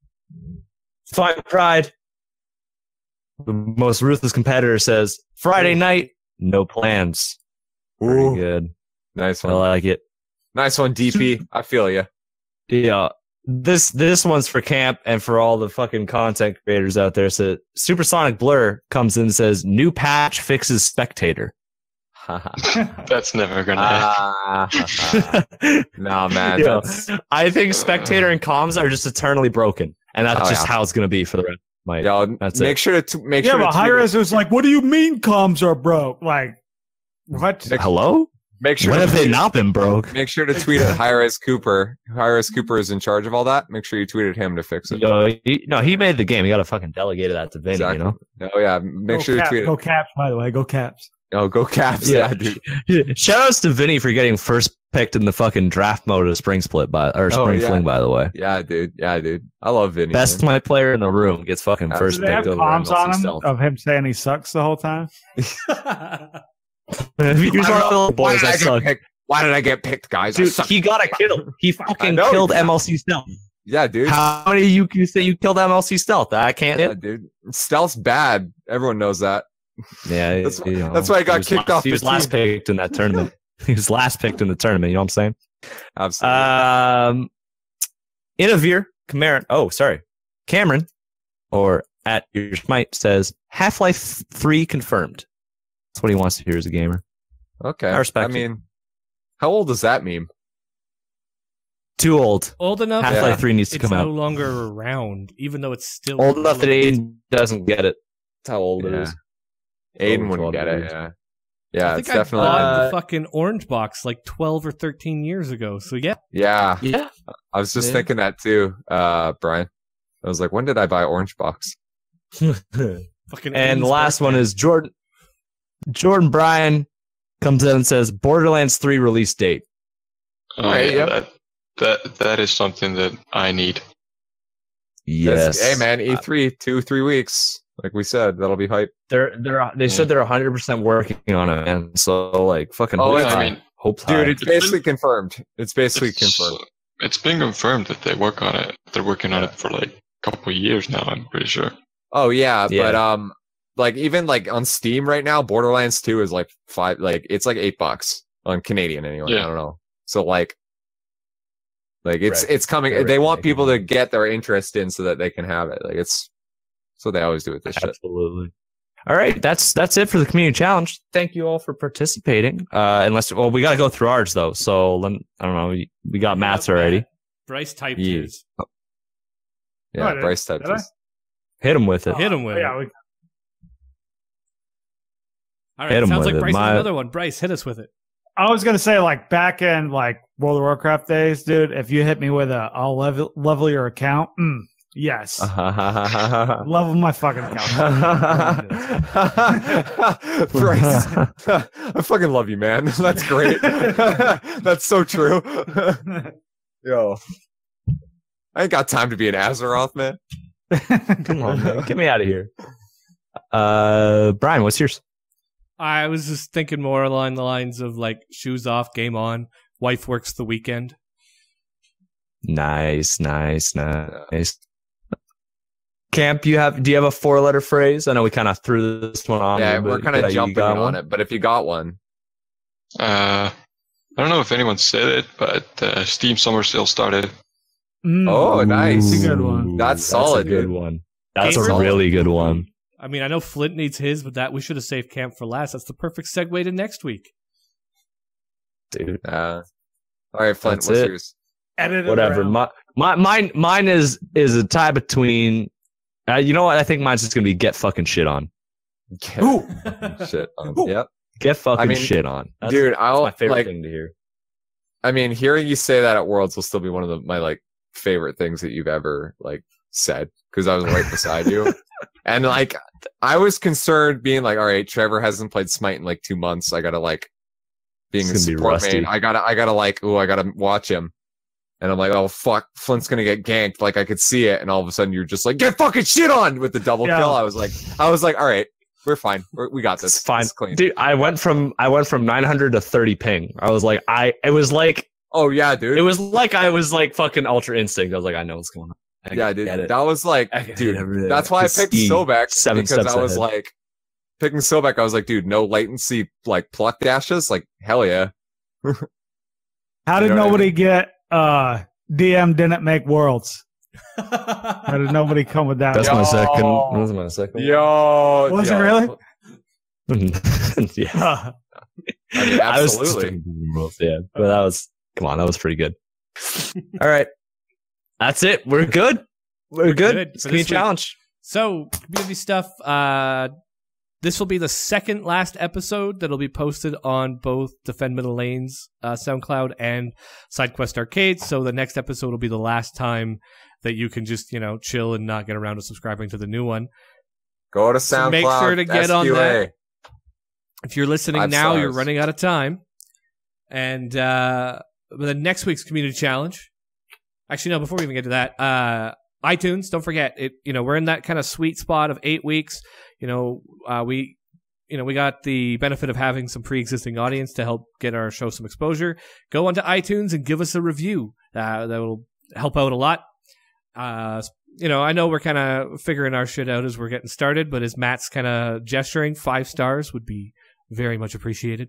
Fine pride. The most ruthless competitor says Friday night, no plans. Pretty good. Nice one. I like it. Nice one, DP. I feel you. Yeah. This one's for Camp and for all the fucking content creators out there. So Supersonic Blur comes in and says new patch fixes spectator. That's never gonna happen. Nah, man. I think spectator and comms are just eternally broken, and that's just how it's gonna be for the rest. That's make sure to make sure. Yeah, but Hi-Rez was like, "What do you mean comms are broke? Like, what? Hello? Make sure. When have they not been broke? Make sure to tweet at Hi-Rez Cooper. Hi-Rez Cooper is in charge of all that. Make sure you tweeted him to fix it. He made the game. You got to fucking delegate that to Vinny. Exactly. You know? Oh yeah. Make sure to tweet. Go Caps, by the way. Go Caps. Oh, go Caps. Yeah, dude. Shout outs to Vinny for getting first picked in the fucking draft mode of Spring Split Fling, by the way. Yeah, dude. I love Vinny. Best my player in the room gets fucking first picked over comms on him of him saying he sucks the whole time. Why did I get picked, guys? Dude, he got a kill. He fucking killed MLC Stealth. Yeah, dude. How many of you say you killed MLC Stealth? I can't hit. Dude. Stealth's bad. Everyone knows that. Yeah, that's why I got kicked off. He was last picked in that tournament. He was last picked in the tournament. You know what I'm saying? Absolutely. Inavir Cameron, or at your smite says Half-Life 3 confirmed. That's what he wants to hear as a gamer. Okay, I respect. I mean, how old is that meme? Too old. Old enough. Half-Life 3 needs to come out. It's no longer around, even though it's still old enough that Aiden doesn't get it. That's how old it is. Aiden wouldn't get it. Yeah, it's definitely. I bought the fucking orange box like 12 or 13 years ago. So yeah. I was just thinking that too, Brian. I was like, when did I buy orange box? And the last one is Jordan Bryan comes in and says Borderlands 3 release date. That is something that I need. Yes. Hey man, E3 2-3 weeks. Like we said, that'll be hype. They said they're 100% working on it, and so like fucking. Hope dude, it's basically confirmed. It's basically confirmed. It's been confirmed that they work on it. They're working on it for like a couple of years now. I'm pretty sure. Oh yeah, but like even like on Steam right now, Borderlands 2 is like it's like $8 on Canadian anyway. I don't know. So like it's coming. They want people to get their interest in so that they can have it. Like it's. So they always do with this shit. Absolutely. All right, that's it for the community challenge. Thank you all for participating. We got to go through ours though. So I don't know. We got Matt's already. Bryce typed his. Yeah, Bryce typed his. Hit him with it. Hit him with it. Yeah, all right, sounds like Bryce has another one. Bryce, hit us with it. I was gonna say, like back in like World of Warcraft days, dude. If you hit me with I'll level your account. Yes. Level my fucking account. Bryce, I fucking love you, man. That's great. That's so true. Yo, I ain't got time to be an Azeroth, man. Come on, man. Get me out of here. Brian, what's yours? I was just thinking more along the lines of like shoes off, game on. Wife works the weekend. Nice. Camp, do you have a 4-letter phrase? I know we kind of threw this one on. Yeah, we're kind of jumping on it, but if you got one. I don't know if anyone said it, but Steam Summer Sale started. Oh, nice. That's a good one. That's solid, a good dude. one. That's Gamer? a really good one. I mean, I know Flint needs his, but that we should have saved Camp for last. That's the perfect segue to next week. Dude. All right, Flint, That's what's it. yours? Edit it Whatever. around. Mine is a tie between. You know what? I think mine's just gonna be get fucking shit on. Ooh. Shit. Yep. Get fucking shit on, Dude. That's I'll my favorite like. thing to hear. I mean, hearing you say that at Worlds will still be one of my like favorite things that you've ever like said because I was right beside you, and like I was concerned being like, all right, Trevor hasn't played Smite in like 2 months. I gotta like being a support main. I gotta like, I gotta watch him. And I'm like, oh fuck, Flint's gonna get ganked. Like I could see it, and all of a sudden you're just like, get fucking shit on with the double kill. I was like, all right, we're fine. We got this. It's fine, clean. dude. I went from 900 to 30 ping. I was like, it was like, oh yeah, dude. It was like I was like fucking Ultra Instinct. I was like, I know what's going on. Yeah, dude. That was like, dude. That's why I picked Sobek because I was like, picking Sobek. I was like, dude, no latency, like pluck dashes. Like hell yeah. How did nobody get? DM didn't make Worlds. How did nobody come with that? That's my second. That was my second. Yo, was it really? Yeah. I mean, absolutely. Yeah, but that was pretty good. All right, that's it. We're good. We're good. Community challenge. So community stuff. This will be the second last episode that'll be posted on both Defend Middle Lanes SoundCloud and SideQuest Arcade. So the next episode will be the last time that you can just, chill and not get around to subscribing to the new one. Go to SoundCloud. So make sure to get on that. If you're listening 5 now, stars. you're running out of time. And the next week's community challenge. Actually, no, before we even get to that, iTunes, don't forget it. We're in that kind of sweet spot of 8 weeks. We got the benefit of having some pre-existing audience to help get our show some exposure. Go onto iTunes and give us a review. That will help out a lot. I know we're kind of figuring our shit out as we're getting started, but as Matt's kind of gesturing, 5 stars would be very much appreciated.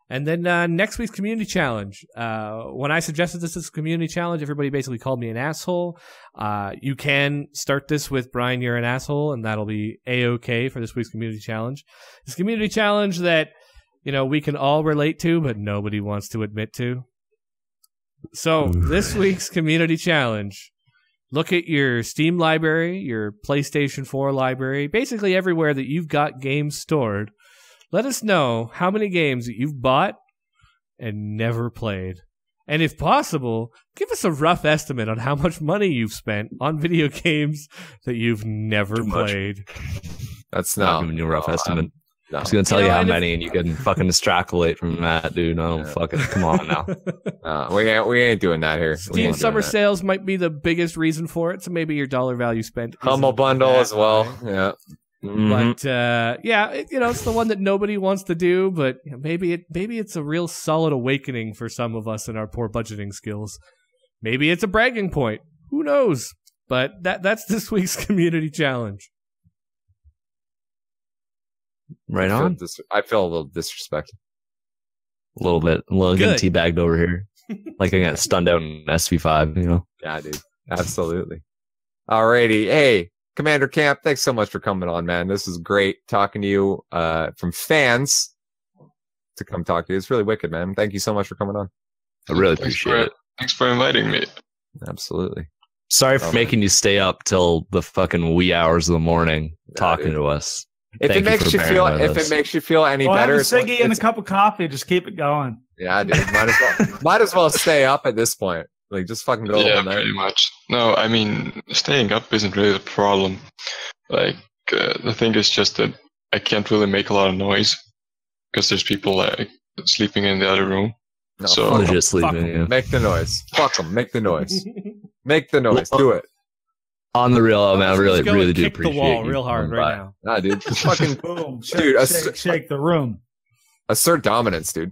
And then next week's community challenge. When I suggested this as a community challenge, everybody basically called me an asshole. You can start this with Brian, you're an asshole, and that'll be A-OK for this week's community challenge. This community challenge that, we can all relate to, but nobody wants to admit to. So this week's community challenge. Look at your Steam library, your PlayStation 4 library, basically everywhere that you've got games stored. Let us know how many games that you've bought and never played. And if possible, give us a rough estimate on how much money you've spent on video games that you've never played. That's not giving you a rough estimate. No. I'm just going to tell you how many, and you can fucking extrapolate from that, dude. No, fucking come on now. We ain't doing that here. Steam summer sales might be the biggest reason for it, so maybe your dollar value spent. Humble bundle as well. Yeah. Mm-hmm. But it's the one that nobody wants to do. But maybe it's a real solid awakening for some of us in our poor budgeting skills. Maybe it's a bragging point. Who knows? But that's this week's community challenge. Right on. I feel a little disrespected. A little bit. A little getting teabagged over here. Like I got stunned out in SV5. Yeah, dude. Absolutely. Alrighty. Hey. Commander Camp, thanks so much for coming on, man. This is great talking to you from fans to come talk to you. It's really wicked, man. Thank you so much for coming on. I really appreciate it. Thanks for inviting me. Absolutely. Sorry for making you stay up till the fucking wee hours of the morning talking to us. If it makes you feel any better, have a ciggy and a cup of coffee. Just keep it going. Yeah, dude. Might as well stay up at this point. Like, just fucking go all night. Pretty much. No, I mean, staying up isn't really the problem. Like, the thing is just that I can't really make a lot of noise because there's people sleeping in the other room. No, So- fuck 'em. Legit sleeping. Yeah. Make the noise. Fuck them. Make the noise. Make the noise. Do it. On the real, man, I Let's really, go really and do kick appreciate the wall you real hard coming right by. now. Nah, dude. Just fucking Boom. Shake, Dude, shake the room. assert dominance, dude.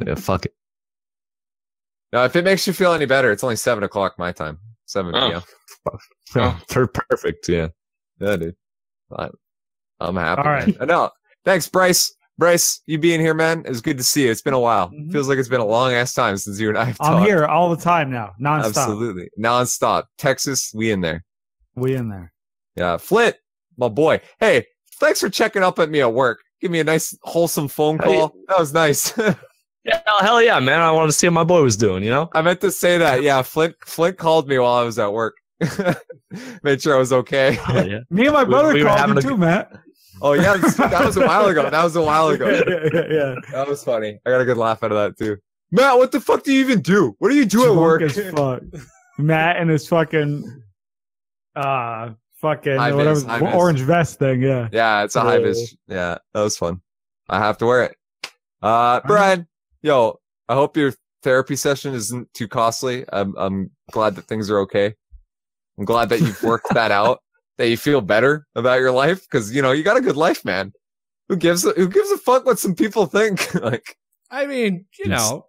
Yeah, fuck it. No, if it makes you feel any better, it's only 7 o'clock my time. 7 Oh. p.m. Oh. Perfect. Yeah. Yeah, dude. I'm happy. All right. Man. No, thanks, Bryce. Bryce, you being here, man. It's good to see you. It's been a while. Mhm. Feels like it's been a long ass time since you and I have talked. I'm here all the time now, nonstop. Absolutely. Non-stop. Texas, we in there. We in there. Yeah. Flint, my boy. Hey, thanks for checking up at me at work. Give me a nice, wholesome phone Hey. call. That was nice. Yeah, hell yeah, man. I wanted to see how my boy was doing, you know? I meant to say that. Yeah, Flint called me while I was at work. Made sure I was okay. Hell yeah. Me and my We- brother we were called having me a too, good- Matt. Oh yeah, that was a while ago. Yeah. That was funny. I got a good laugh out of that too. Matt, what the fuck do you even do? What do you do at work? Drunk as fuck. Matt and his fucking High whatever vis, high vis. orange vest thing. Yeah. Yeah, it's a high vis. Yeah, that was fun. I have to wear it. Brian, yo, I hope your therapy session isn't too costly. I'm glad that things are okay. I'm glad that you've worked that out, that you feel better about your life, because you got a good life, man. Who gives a fuck what some people think? Like, I mean,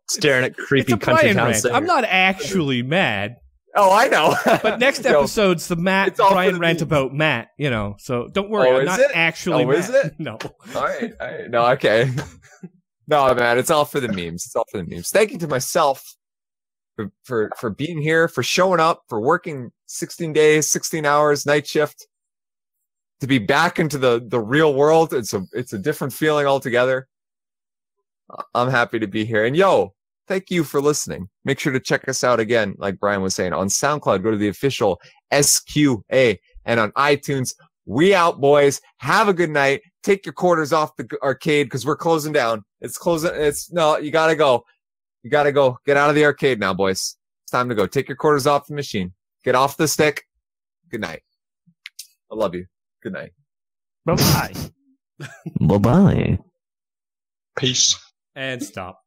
Staring at it's creepy a country Brian town rant. singer. I'm not actually mad, oh, I know. but next Yo, episode's the Matt it's all for Brian the rant memes. about Matt. So don't worry, Oh, I'm is not it? actually Oh, mad. is it? No. All right. No, okay. No, man, it's all for the memes. It's all for the memes. Thank you to myself for being here, for showing up, for working 16 days, 16 hours, night shift, to be back into the real world. It's a different feeling altogether. I'm happy to be here. And yo, thank you for listening. Make sure to check us out again, like Brian was saying, on SoundCloud. Go to the official SQA, and on iTunes. We out, boys. Have a good night. Take your quarters off the arcade because we're closing down. It's closing. You gotta go. You gotta go. Get out of the arcade now, boys. It's time to go. Take your quarters off the machine. Get off the stick. Good night. I love you. Good night. Bye bye. Bye-bye. Peace. And stop.